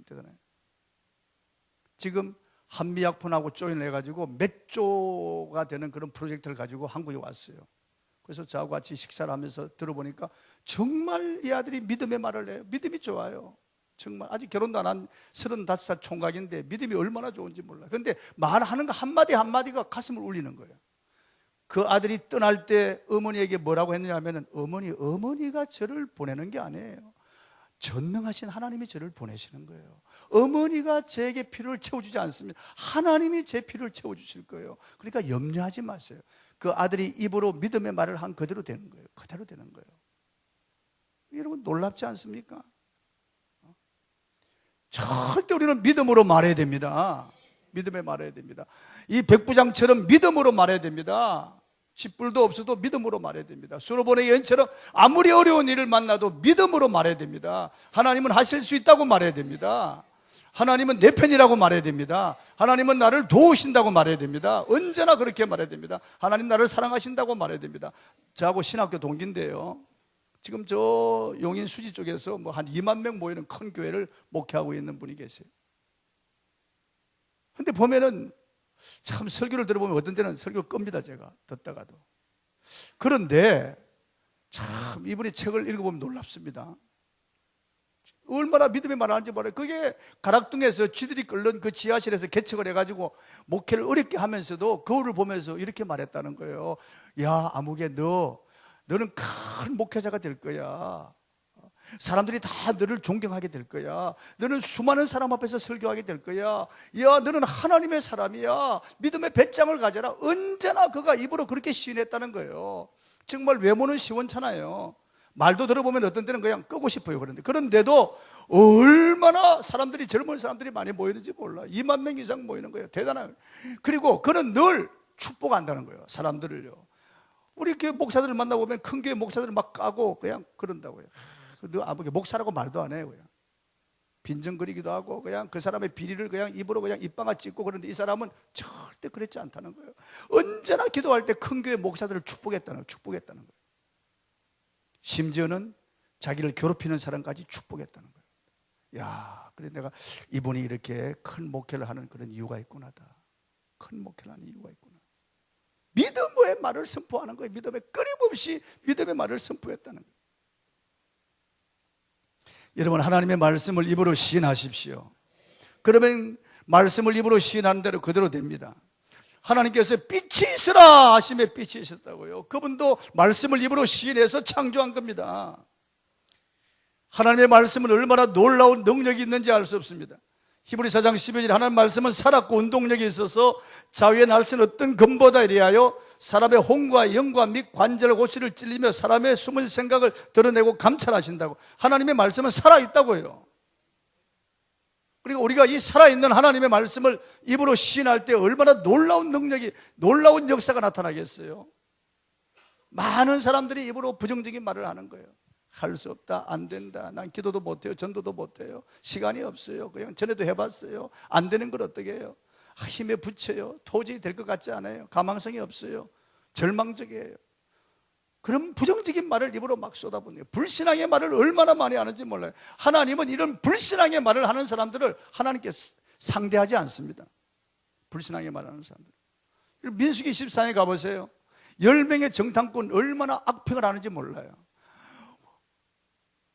대단해요. 지금 한미약품하고 조인을 해가지고 몇 조가 되는 그런 프로젝트를 가지고 한국에 왔어요. 그래서 저하고 같이 식사를 하면서 들어보니까 정말 이 아들이 믿음의 말을 해요. 믿음이 좋아요. 정말 아직 결혼도 안 한 35살 총각인데 믿음이 얼마나 좋은지 몰라요. 그런데 말하는 거 한마디 한마디가 가슴을 울리는 거예요. 그 아들이 떠날 때 어머니에게 뭐라고 했느냐면 어머니가 저를 보내는 게 아니에요. 전능하신 하나님이 저를 보내시는 거예요. 어머니가 제게 필요를 채워주지 않습니다. 하나님이 제 필요를 채워주실 거예요. 그러니까 염려하지 마세요. 그 아들이 입으로 믿음의 말을 한 그대로 되는 거예요. 그대로 되는 거예요. 여러분 놀랍지 않습니까? 절대 우리는 믿음으로 말해야 됩니다. 믿음에 말해야 됩니다. 이 백부장처럼 믿음으로 말해야 됩니다. 쥐뿔도 없어도 믿음으로 말해야 됩니다. 수로보네 여인처럼 아무리 어려운 일을 만나도 믿음으로 말해야 됩니다. 하나님은 하실 수 있다고 말해야 됩니다. 하나님은 내 편이라고 말해야 됩니다. 하나님은 나를 도우신다고 말해야 됩니다. 언제나 그렇게 말해야 됩니다. 하나님 나를 사랑하신다고 말해야 됩니다. 저하고 신학교 동기인데요, 지금 저 용인 수지 쪽에서 뭐 한 2만 명 모이는 큰 교회를 목회하고 있는 분이 계세요. 근데 보면은 참 설교를 들어보면 어떤 때는 설교를 끕니다. 제가 듣다가도. 그런데 참 이분이 책을 읽어보면 놀랍습니다. 얼마나 믿음의 말을 하는지 몰라요. 그게 가락동에서 쥐들이 끓는 그 지하실에서 개척을 해가지고 목회를 어렵게 하면서도 거울을 보면서 이렇게 말했다는 거예요. 야 아무개 너는 큰 목회자가 될 거야. 사람들이 다 너를 존경하게 될 거야. 너는 수많은 사람 앞에서 설교하게 될 거야. 야 너는 하나님의 사람이야. 믿음의 배짱을 가져라. 언제나 그가 입으로 그렇게 시인했다는 거예요. 정말 외모는 시원찮아요. 말도 들어보면 어떤 때는 그냥 끄고 싶어요. 그런데도 얼마나 사람들이, 젊은 사람들이 많이 모이는지 몰라. 2만 명 이상 모이는 거예요. 대단한. 그리고 그는 늘 축복한다는 거예요. 사람들을요. 우리 교회 목사들을 만나보면 큰 교회 목사들을 막 까고 그냥 그런다고요. 너 아버지 목사라고 말도 안 해요. 그냥 빈정거리기도 하고 그냥 그 사람의 비리를 그냥 입으로 그냥 입방아 찍고. 그런데 이 사람은 절대 그랬지 않다는 거예요. 언제나 기도할 때 큰 교회 목사들을 축복했다는 거예요. 심지어는 자기를 괴롭히는 사람까지 축복했다는 거예요. 야, 그래 내가 이분이 이렇게 큰 목회를 하는 그런 이유가 있구나다. 큰 목회를 하는 이유가 있구나. 믿음의 말을 선포하는 거예요. 믿음에 끊임없이 믿음의 말을 선포했다는 거예요. 여러분 하나님의 말씀을 입으로 시인하십시오. 그러면 말씀을 입으로 시인하는 대로 그대로 됩니다. 하나님께서 빛이 있으라 하심에 빛이 있었다고요. 그분도 말씀을 입으로 시인해서 창조한 겁니다. 하나님의 말씀은 얼마나 놀라운 능력이 있는지 알 수 없습니다. 히브리 4장 12절 하나님의 말씀은 살았고 운동력이 있어서 자유의 날선 어떤 검보다 이리하여 사람의 혼과 영과 및 관절 고치를 찔리며 사람의 숨은 생각을 드러내고 감찰하신다고. 하나님의 말씀은 살아있다고요. 그리고 우리가 이 살아있는 하나님의 말씀을 입으로 시인할 때 얼마나 놀라운 능력이, 놀라운 역사가 나타나겠어요. 많은 사람들이 입으로 부정적인 말을 하는 거예요. 할 수 없다, 안 된다, 난 기도도 못해요, 전도도 못해요, 시간이 없어요, 그냥 전에도 해봤어요, 안 되는 걸 어떻게 해요, 힘에 부쳐요, 도저히 될 것 같지 않아요, 가망성이 없어요, 절망적이에요. 그런 부정적인 말을 입으로 막 쏟아붓네요. 불신앙의 말을 얼마나 많이 하는지 몰라요. 하나님은 이런 불신앙의 말을 하는 사람들을 하나님께 상대하지 않습니다. 불신앙의 말을 하는 사람들. 민수기 14장에 가보세요. 10명의 정탐꾼 얼마나 악평을 하는지 몰라요.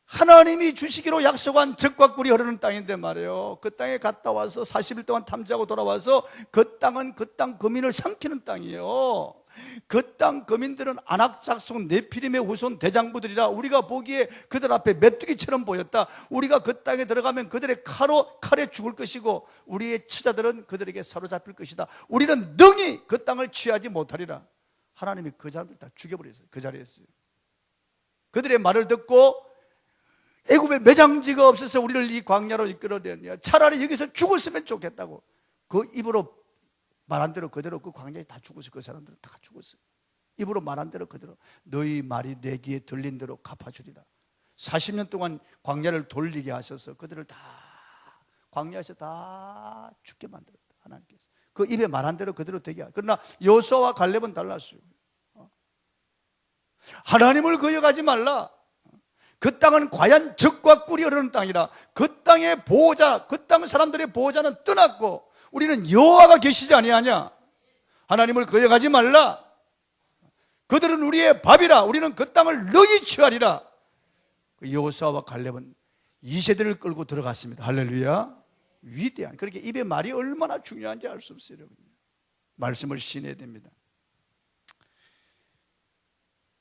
하나님이 주시기로 약속한 젖과 꿀이 흐르는 땅인데 말이에요. 그 땅에 갔다 와서 40일 동안 탐지하고 돌아와서 그 땅은 그 땅 거민을 삼키는 땅이에요. 그 땅 거민들은 아낙 짝속 네피림의 후손 대장부들이라 우리가 보기에 그들 앞에 메뚜기처럼 보였다. 우리가 그 땅에 들어가면 그들의 칼에 죽을 것이고 우리의 처자들은 그들에게 사로잡힐 것이다. 우리는 능히 그 땅을 취하지 못하리라. 하나님이 그 사람들 다 죽여버렸어요. 그 자리에서요. 그들의 말을 듣고 애굽에 매장지가 없어서 우리를 이 광야로 이끌어냈냐, 차라리 여기서 죽었으면 좋겠다고 그 입으로 말한 대로 그대로 그 광야에 다 죽었어요. 그 사람들은 다 죽었어요. 입으로 말한 대로 그대로 너희 말이 내 귀에 들린 대로 갚아주리라. 40년 동안 광야를 돌리게 하셔서 그들을 다 광야에서 다 죽게 만들었다. 하나님께서 그 입에 말한 대로 그대로 되게 하셨어요. 그러나 여호수아와 갈렙은 달랐어요. 하나님을 거역하지 말라. 그 땅은 과연 젖과 꿀이 흐르는 땅이라. 그 땅의 보호자, 그 땅 사람들의 보호자는 떠났고 우리는 여호와가 계시지 아니하냐. 하나님을 거역하지 말라. 그들은 우리의 밥이라. 우리는 그 땅을 능히 취하리라. 여호수아와 갈렙은 2세대를 끌고 들어갔습니다. 할렐루야. 위대한, 그렇게 입의 말이 얼마나 중요한지 알 수 없어요. 여러분, 말씀을 신해야 됩니다.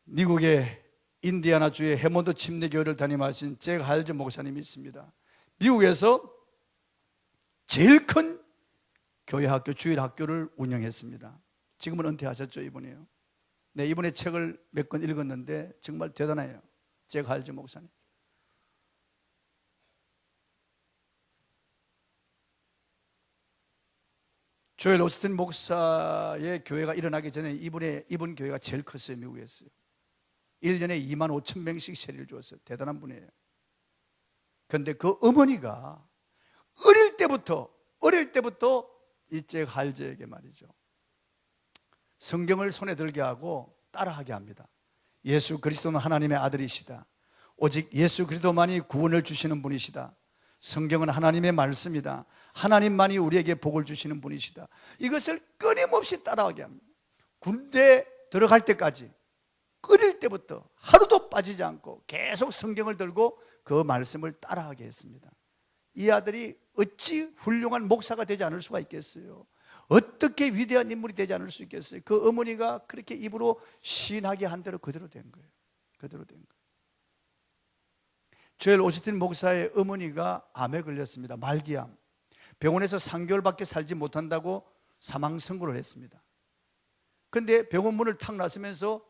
미국의 인디애나주의 해몬드 침례교회를 담임하신 잭 할즈 목사님이 있습니다. 미국에서 제일 큰 교회 학교, 주일 학교를 운영했습니다. 지금은 은퇴하셨죠, 이분이요. 네, 이분의 책을 몇 권 읽었는데 정말 대단해요. 잭 할즈 목사님. 조엘 오스틴 목사의 교회가 일어나기 전에 이분 교회가 제일 컸어요, 미국에서요. 1년에 2만 5천 명씩 세리를 주었어요. 대단한 분이에요. 그런데 그 어머니가 어릴 때부터 이 잭 할즈에게 말이죠, 성경을 손에 들게 하고 따라하게 합니다. 예수 그리스도는 하나님의 아들이시다. 오직 예수 그리스도만이 구원을 주시는 분이시다. 성경은 하나님의 말씀이다. 하나님만이 우리에게 복을 주시는 분이시다. 이것을 끊임없이 따라하게 합니다. 군대 들어갈 때까지 어릴 때부터 하루도 빠지지 않고 계속 성경을 들고 그 말씀을 따라하게 했습니다. 이 아들이 어찌 훌륭한 목사가 되지 않을 수가 있겠어요? 어떻게 위대한 인물이 되지 않을 수 있겠어요? 그 어머니가 그렇게 입으로 시인하게 한 대로 그대로 된 거예요. 그대로 된 거예요. 조엘 오스틴 목사의 어머니가 암에 걸렸습니다. 말기암. 병원에서 3개월밖에 살지 못한다고 사망 선고를 했습니다. 그런데 병원 문을 탁 나서면서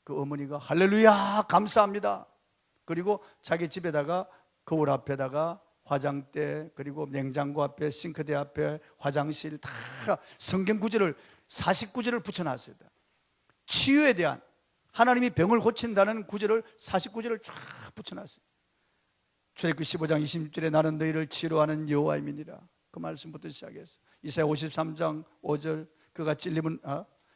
그 어머니가 할렐루야 감사합니다. 그리고 자기 집에다가 거울 앞에다가 화장대, 그리고 냉장고 앞에, 싱크대 앞에, 화장실 다 성경 구절을 49절을 붙여놨어요. 치유에 대한, 하나님이 병을 고친다는 구절을 49절을 쫙 붙여놨어요. 출애굽기 15장 20절에 나는 너희를 치료하는 여호와임이니라. 그 말씀부터 시작해서 이사야 53장 5절 그가 찔림은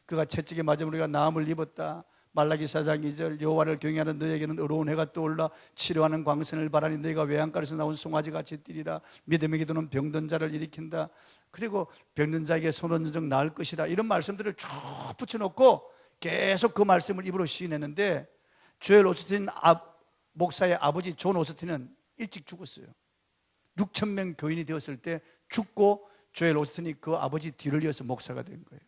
그가 채찍에 맞으면 우리가 나음을 입었다. 말라기 4장 2절 여호와를 경외하는 너에게는 의로운 해가 떠올라 치료하는 광선을 바라니 너희가 외양간에서 나온 송아지같이 뛰리라. 믿음의 기도는 병든 자를 일으킨다. 그리고 병든 자에게 손은 정 나을 것이다. 이런 말씀들을 쭉 붙여놓고 계속 그 말씀을 입으로 시인했는데 조엘 오스틴 목사의 아버지 존 오스틴은 일찍 죽었어요. 6천 명 교인이 되었을 때 죽고 조엘 오스틴이 그 아버지 뒤를 이어서 목사가 된 거예요.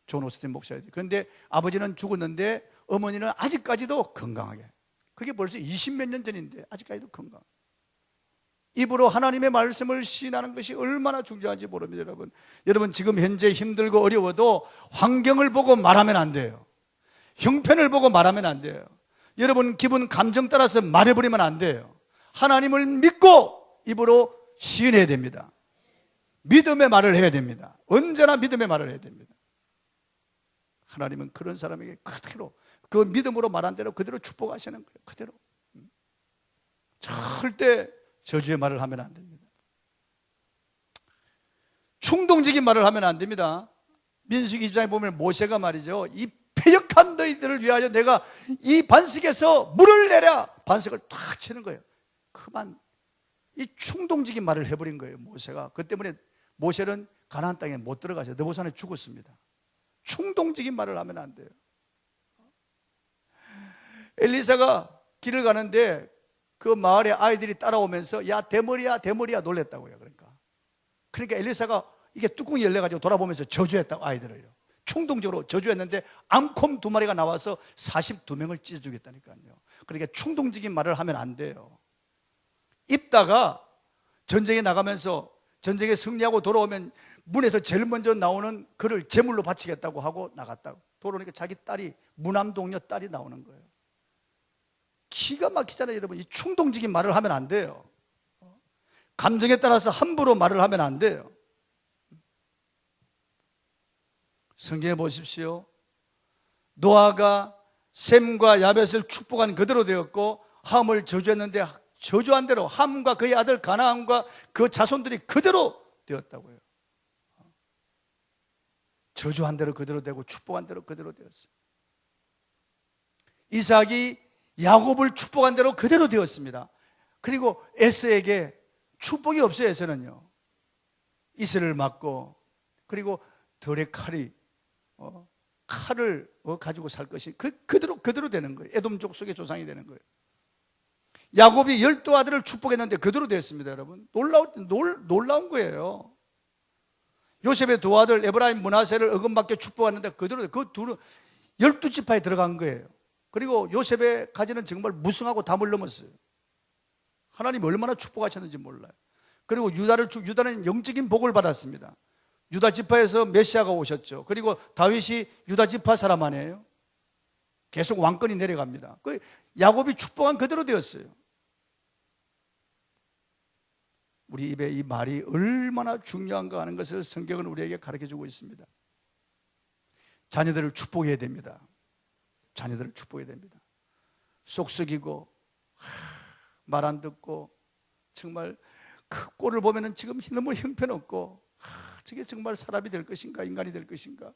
존 오스틴 목사였죠. 그런데 아버지는 죽었는데 어머니는 아직까지도 건강하게, 그게 벌써 20몇 년 전인데 아직까지도 건강. 입으로 하나님의 말씀을 시인하는 것이 얼마나 중요한지 모릅니다. 여러분 지금 현재 힘들고 어려워도 환경을 보고 말하면 안 돼요. 형편을 보고 말하면 안 돼요. 여러분 기분 감정 따라서 말해버리면 안 돼요. 하나님을 믿고 입으로 시인해야 됩니다. 믿음의 말을 해야 됩니다. 언제나 믿음의 말을 해야 됩니다. 하나님은 그런 사람에게 그대로 그 믿음으로 말한 대로 그대로 축복하시는 거예요. 그대로. 절대 저주의 말을 하면 안 됩니다. 충동적인 말을 하면 안 됩니다. 민수기 20장에 보면 모세가 말이죠, 이 패역한 너희들을 위하여 내가 이 반석에서 물을 내랴, 반석을 탁 치는 거예요. 그만 이 충동적인 말을 해버린 거예요. 모세가. 그 때문에 모세는 가나안 땅에 못 들어가서 느보산에 죽었습니다. 충동적인 말을 하면 안 돼요. 엘리사가 길을 가는데 그 마을에 아이들이 따라오면서 야 대머리야 대머리야 놀랬다고요. 그러니까 엘리사가 이게 뚜껑이 열려가지고 돌아보면서 저주했다고, 아이들을요. 충동적으로 저주했는데 암콤 2마리가 나와서 42명을 찢어 주겠다니까요. 그러니까 충동적인 말을 하면 안 돼요. 입다가 전쟁에 나가면서 전쟁에 승리하고 돌아오면 문에서 제일 먼저 나오는 그를 제물로 바치겠다고 하고 나갔다고. 돌아오니까 자기 딸이, 무남동녀 딸이 나오는 거예요. 기가 막히잖아요, 여러분. 이 충동적인 말을 하면 안 돼요. 감정에 따라서 함부로 말을 하면 안 돼요. 성경에 보십시오. 노아가 셈과 야벳을 축복한 그대로 되었고 함을 저주했는데 저주한 대로 함과 그의 아들 가나안과 그 자손들이 그대로 되었다고요. 저주한 대로 그대로 되고 축복한 대로 그대로 되었어요. 이삭이 야곱을 축복한 대로 그대로 되었습니다. 그리고 에서에게 축복이 없어요. 에서는요, 이슬을 맞고, 그리고 덜의 칼이 칼을 가지고 살 것이 그대로 되는 거예요. 에돔족 속의 조상이 되는 거예요. 야곱이 12아들을 축복했는데 그대로 됐습니다. 여러분, 놀라운 거예요. 요셉의 2아들 에브라임, 므낫세를 어금밖에 축복했는데 그대로, 그 둘은 12지파에 들어간 거예요. 그리고 요셉의 가지는 정말 무성하고 담을 넘었어요. 하나님이 얼마나 축복하셨는지 몰라요. 그리고 유다는 영적인 복을 받았습니다. 유다 지파에서 메시아가 오셨죠. 그리고 다윗이 유다 지파 사람 아니에요? 계속 왕권이 내려갑니다. 그 야곱이 축복한 그대로 되었어요. 우리 입에 이 말이 얼마나 중요한가 하는 것을 성경은 우리에게 가르쳐주고 있습니다. 자녀들을 축복해야 됩니다. 자녀들을 축복해야 됩니다. 쏙썩이고 말 안 듣고 정말 그 꼴을 보면은 지금 너무 형편없고 저게 정말 사람이 될 것인가 인간이 될 것인가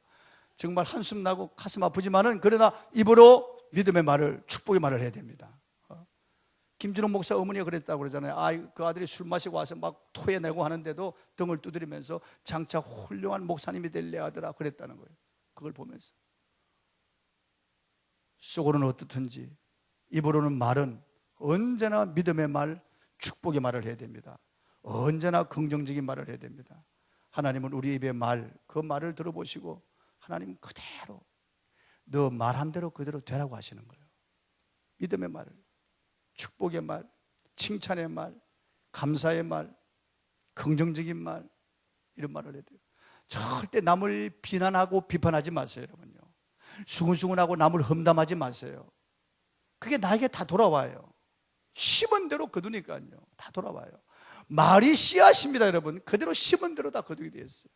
정말 한숨 나고 가슴 아프지만은 그러나 입으로 믿음의 말을, 축복의 말을 해야 됩니다. 김준호 목사 어머니가 그랬다고 그러잖아요. 그 아들이 술 마시고 와서 막 토해내고 하는데도 등을 두드리면서 장차 훌륭한 목사님이 될래 아들아 그랬다는 거예요. 그걸 보면서 속으로는 어떻든지 입으로는 말은 언제나 믿음의 말, 축복의 말을 해야 됩니다. 언제나 긍정적인 말을 해야 됩니다. 하나님은 우리 입의 말, 그 말을 들어보시고 하나님 그대로 너 말한 대로 그대로 되라고 하시는 거예요. 믿음의 말, 축복의 말, 칭찬의 말, 감사의 말, 긍정적인 말, 이런 말을 해야 돼요. 절대 남을 비난하고 비판하지 마세요, 여러분요. 수근수근하고 남을 험담하지 마세요. 그게 나에게 다 돌아와요. 심은 대로 거두니까요. 다 돌아와요. 말이 씨앗입니다, 여러분. 그대로 심은 대로 다 거두게 되어 있어요.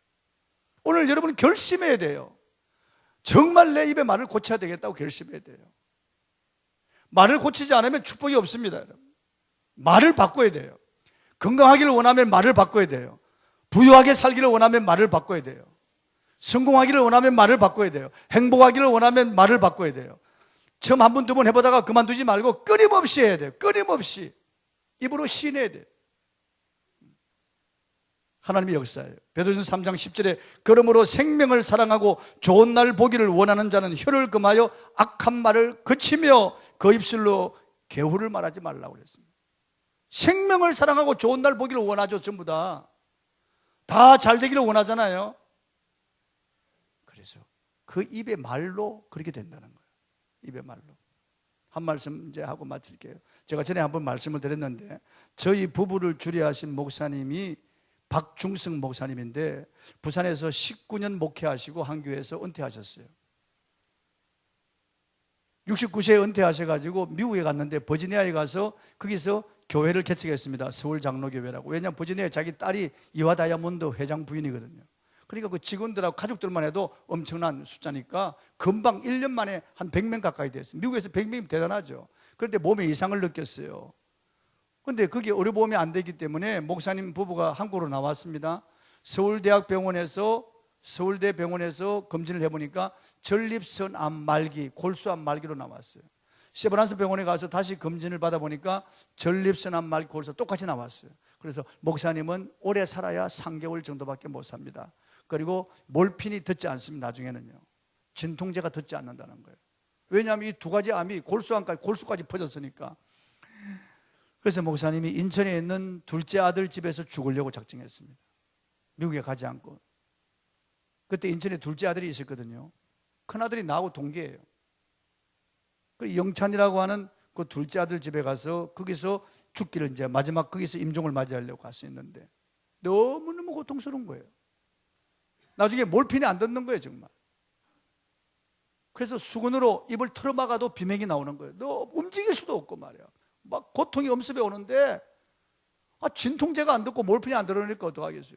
오늘 여러분 결심해야 돼요. 정말 내 입에 말을 고쳐야 되겠다고 결심해야 돼요. 말을 고치지 않으면 축복이 없습니다, 여러분. 말을 바꿔야 돼요. 건강하기를 원하면 말을 바꿔야 돼요. 부유하게 살기를 원하면 말을 바꿔야 돼요. 성공하기를 원하면 말을 바꿔야 돼요. 행복하기를 원하면 말을 바꿔야 돼요. 처음 한 번, 두 번 해보다가 그만두지 말고 끊임없이 해야 돼요. 끊임없이 입으로 시인해야 돼요. 하나님의 역사예요. 베드로전서 3장 10절에 그러므로 생명을 사랑하고 좋은 날 보기를 원하는 자는 혀를 금하여 악한 말을 그치며 그 입술로 개후를 말하지 말라고 그랬습니다. 생명을 사랑하고 좋은 날 보기를 원하죠. 전부 다 잘 되기를 원하잖아요. 그래서 그 입의 말로 그렇게 된다는 거예요. 입의 말로. 한 말씀 이제 하고 마칠게요. 제가 전에 한번 말씀을 드렸는데 저희 부부를 주례하신 목사님이 박중성 목사님인데 부산에서 19년 목회하시고 한 교회에서 은퇴하셨어요. 69세에 은퇴하셔가지고 미국에 갔는데 버지니아에 가서 거기서 교회를 개척했습니다. 서울 장로교회라고. 왜냐하면 버지니아에 자기 딸이 이화 다이아몬드 회장 부인이거든요. 그러니까 그 직원들하고 가족들만 해도 엄청난 숫자니까 금방 1년 만에 한 100명 가까이 됐어요. 미국에서 100명이면 대단하죠. 그런데 몸에 이상을 느꼈어요. 그런데 그게 의료보험이 안 되기 때문에 목사님 부부가 한국으로 나왔습니다. 서울대학병원에서 검진을 해보니까 전립선암 말기, 골수암 말기로 나왔어요. 세브란스 병원에 가서 다시 검진을 받아보니까 전립선암 말기, 골수 똑같이 나왔어요. 그래서 목사님은 오래 살아야 3개월 정도밖에 못 삽니다. 그리고 몰핀이 듣지 않습니다. 나중에는요. 진통제가 듣지 않는다는 거예요. 왜냐하면 이 두 가지 암이 골수까지 퍼졌으니까. 그래서 목사님이 인천에 있는 둘째 아들 집에서 죽으려고 작정했습니다. 미국에 가지 않고. 그때 인천에 둘째 아들이 있었거든요. 큰아들이 나하고 동기예요. 그 영찬이라고 하는 그 둘째 아들 집에 가서 거기서 죽기를 이제 마지막 거기서 임종을 맞이하려고 갔었는데 너무너무 고통스러운 거예요. 나중에 몰핀이 안 듣는 거예요, 정말. 그래서 수건으로 입을 틀어막아도 비명이 나오는 거예요. 너 움직일 수도 없고 말이야. 막 고통이 엄습해 오는데 진통제가 안 듣고 몰핀이 안 들어오니까 어떡하겠어요.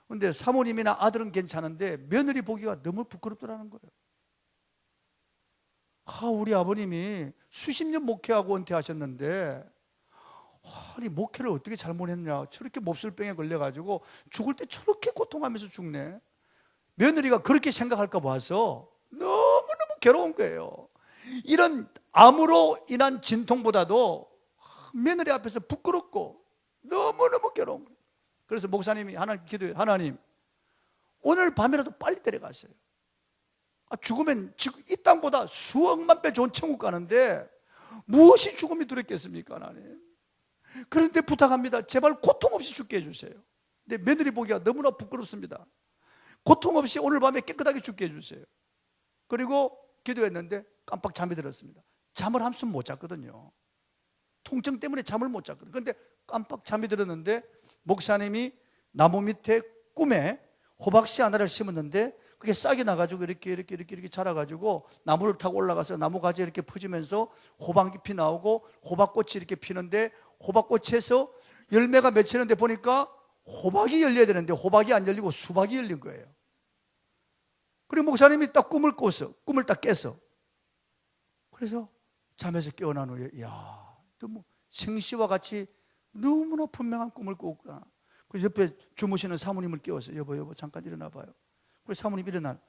근데 사모님이나 아들은 괜찮은데 며느리 보기가 너무 부끄럽더라는 거예요. 우리 아버님이 수십 년 목회하고 은퇴하셨는데 아니 목회를 어떻게 잘못했냐, 저렇게 몹쓸병에 걸려가지고 죽을 때 저렇게 고통하면서 죽네. 며느리가 그렇게 생각할까 봐서 너무너무 괴로운 거예요. 이런 암으로 인한 진통보다도 며느리 앞에서 부끄럽고 너무너무 괴로운 거예요. 그래서 목사님이 하나님 기도해요. 하나님, 오늘 밤이라도 빨리 데려가세요. 죽으면 이 땅보다 수억만 배 좋은 천국 가는데 무엇이 죽음이 두렵겠습니까, 하나님? 그런데 부탁합니다. 제발 고통 없이 죽게 해주세요. 근데 며느리 보기가 너무나 부끄럽습니다. 고통 없이 오늘 밤에 깨끗하게 죽게 해주세요. 그리고 기도했는데 깜빡 잠이 들었습니다. 잠을 한숨 못 잤거든요. 통증 때문에 잠을 못 잤거든요. 그런데 깜빡 잠이 들었는데 목사님이 나무 밑에 꿈에 호박씨 하나를 심었는데 그게 싹이 나가지고 이렇게 자라가지고 나무를 타고 올라가서 나무 가지에 이렇게 퍼지면서 호박잎이 나오고 호박꽃이 이렇게 피는데 호박꽃에서 열매가 맺히는데 보니까 호박이 열려야 되는데 호박이 안 열리고 수박이 열린 거예요. 그리고 목사님이 딱 꿈을 딱 깼어. 그래서 잠에서 깨어난 후에 너무 생시와 같이 너무나 분명한 꿈을 꿨구나. 그래서 옆에 주무시는 사모님을 깨워서 여보 잠깐 일어나 봐요. 그래서 사모님 일어나,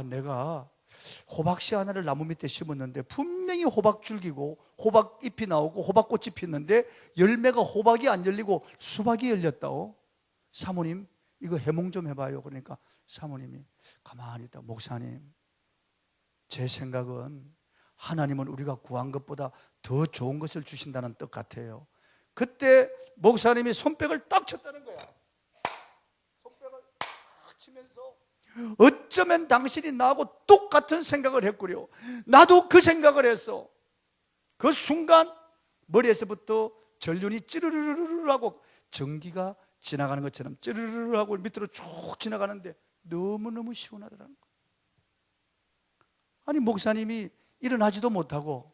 내가 호박씨 하나를 나무 밑에 심었는데 분명히 호박줄기고 호박잎이 나오고 호박꽃이 피었는데 열매가 호박이 안 열리고 수박이 열렸다고. 사모님 이거 해몽 좀 해봐요. 그러니까 사모님이 가만히 있다. 목사님, 제 생각은 하나님은 우리가 구한 것보다 더 좋은 것을 주신다는 뜻 같아요. 그때 목사님이 손뼉을 딱 쳤다는 거야. 손뼉을 딱 치면서 어쩌면 당신이 나하고 똑같은 생각을 했구려. 나도 그 생각을 했어. 그 순간 머리에서부터 전륜이 찌르르르르 하고 전기가 지나가는 것처럼 찌르르르 하고 밑으로 쭉 지나가는데 너무너무 시원하더라는 거예요. 아니 목사님이 일어나지도 못하고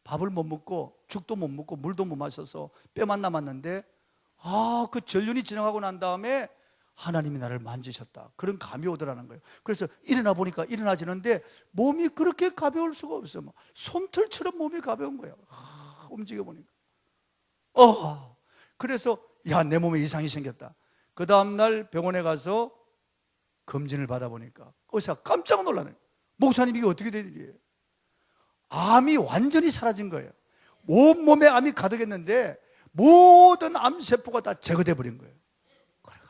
밥을 못 먹고 죽도 못 먹고 물도 못 마셔서 뼈만 남았는데 그 전륜이 지나가고 난 다음에 하나님이 나를 만지셨다, 그런 감이 오더라는 거예요. 그래서 일어나 보니까 일어나지는데 몸이 그렇게 가벼울 수가 없어요. 솜털처럼 몸이 가벼운 거예요. 움직여 보니까 그래서 내 몸에 이상이 생겼다. 그 다음날 병원에 가서 검진을 받아보니까 의사가 깜짝 놀라네. 목사님 이게 어떻게 된 일이에요? 암이 완전히 사라진 거예요. 온몸에 암이 가득했는데 모든 암세포가 다 제거돼 버린 거예요. 그러니까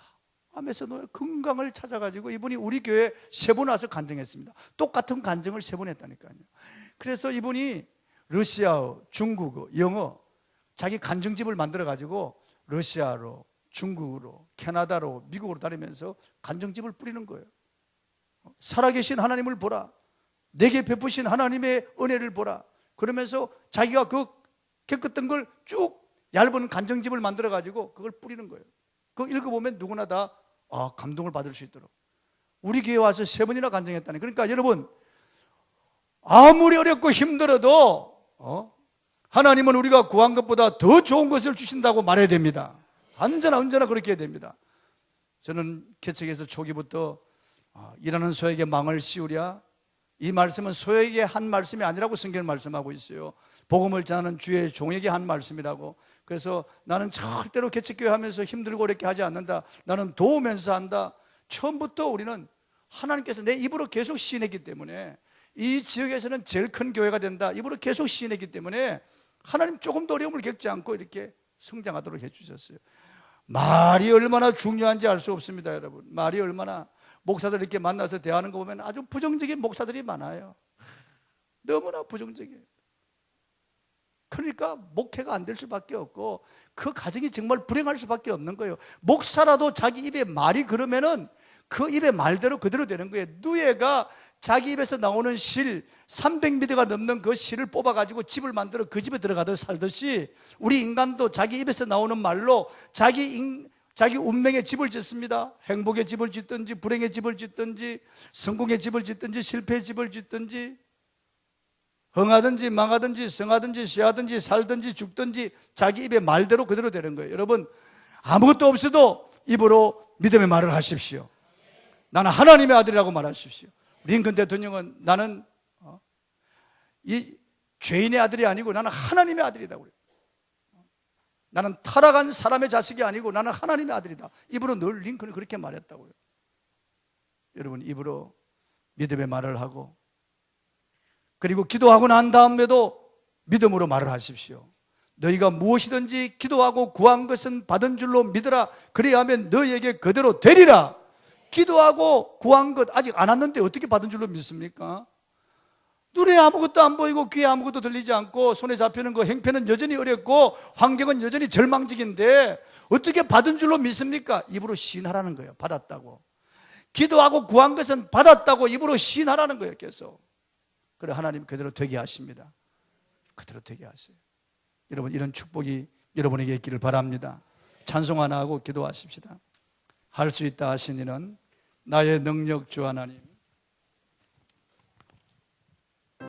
암에서 건강을 찾아가지고 이분이 우리 교회에 3번 와서 간증했습니다. 똑같은 간증을 3번 했다니까요. 그래서 이분이 러시아어, 중국어, 영어 자기 간증집을 만들어가지고 러시아로, 중국으로, 캐나다로, 미국으로 다니면서 간증집을 뿌리는 거예요. 살아계신 하나님을 보라, 내게 베푸신 하나님의 은혜를 보라. 그러면서 자기가 그 겪었던 걸 쭉 얇은 간증집을 만들어가지고 그걸 뿌리는 거예요. 그거 읽어보면 누구나 다 감동을 받을 수 있도록. 우리 교회 와서 3번이나 간증했다니. 그러니까 여러분, 아무리 어렵고 힘들어도 하나님은 우리가 구한 것보다 더 좋은 것을 주신다고 말해야 됩니다. 언제나 그렇게 해야 됩니다. 저는 개척에서 초기부터 일하는 소에게 망을 씌우랴, 이 말씀은 소에게 한 말씀이 아니라고 성경을 말씀하고 있어요. 복음을 전하는 주의 종에게 한 말씀이라고. 그래서 나는 절대로 개척교회 하면서 힘들고 어렵게 하지 않는다. 나는 도우면서 한다. 처음부터 우리는 하나님께서 내 입으로 계속 시인했기 때문에 이 지역에서는 제일 큰 교회가 된다, 입으로 계속 시인했기 때문에 하나님 조금도 어려움을 겪지 않고 이렇게 성장하도록 해주셨어요. 말이 얼마나 중요한지 알 수 없습니다, 여러분. 말이 얼마나. 목사들 이렇게 만나서 대하는 거 보면 아주 부정적인 목사들이 많아요. 너무나 부정적이에요. 그러니까 목회가 안 될 수밖에 없고 그 가정이 정말 불행할 수밖에 없는 거예요. 목사라도 자기 입에 말이 그러면은 그 입의 말대로 그대로 되는 거예요. 누에가 자기 입에서 나오는 실 300m가 넘는 그 실을 뽑아가지고 집을 만들어 그 집에 들어가듯 살듯이 우리 인간도 자기 입에서 나오는 말로 자기 운명의 집을 짓습니다. 행복의 집을 짓든지 불행의 집을 짓든지 성공의 집을 짓든지 실패의 집을 짓든지 흥하든지 망하든지 성하든지 쇠하든지 살든지 죽든지 자기 입의 말대로 그대로 되는 거예요. 여러분, 아무것도 없어도 입으로 믿음의 말을 하십시오. 나는 하나님의 아들이라고 말하십시오. 링컨 대통령은 나는 이 죄인의 아들이 아니고 나는 하나님의 아들이다 그래요. 나는 타락한 사람의 자식이 아니고 나는 하나님의 아들이다. 입으로 늘 링컨이 그렇게 말했다고요. 여러분, 입으로 믿음의 말을 하고 그리고 기도하고 난 다음에도 믿음으로 말을 하십시오. 너희가 무엇이든지 기도하고 구한 것은 받은 줄로 믿으라. 그래야 하면 너희에게 그대로 되리라. 기도하고 구한 것 아직 안 왔는데 어떻게 받은 줄로 믿습니까? 눈에 아무것도 안 보이고 귀에 아무것도 들리지 않고 손에 잡히는 거 행편은 여전히 어렵고 환경은 여전히 절망적인데 어떻게 받은 줄로 믿습니까? 입으로 시인하라는 거예요. 받았다고. 기도하고 구한 것은 받았다고 입으로 시인하라는 거예요. 계속. 그래 하나님 그대로 되게 하십니다. 그대로 되게 하세요. 여러분, 이런 축복이 여러분에게 있기를 바랍니다. 찬송 하나 하고 기도하십시다. 할 수 있다 하시니는 나의 능력 주 하나님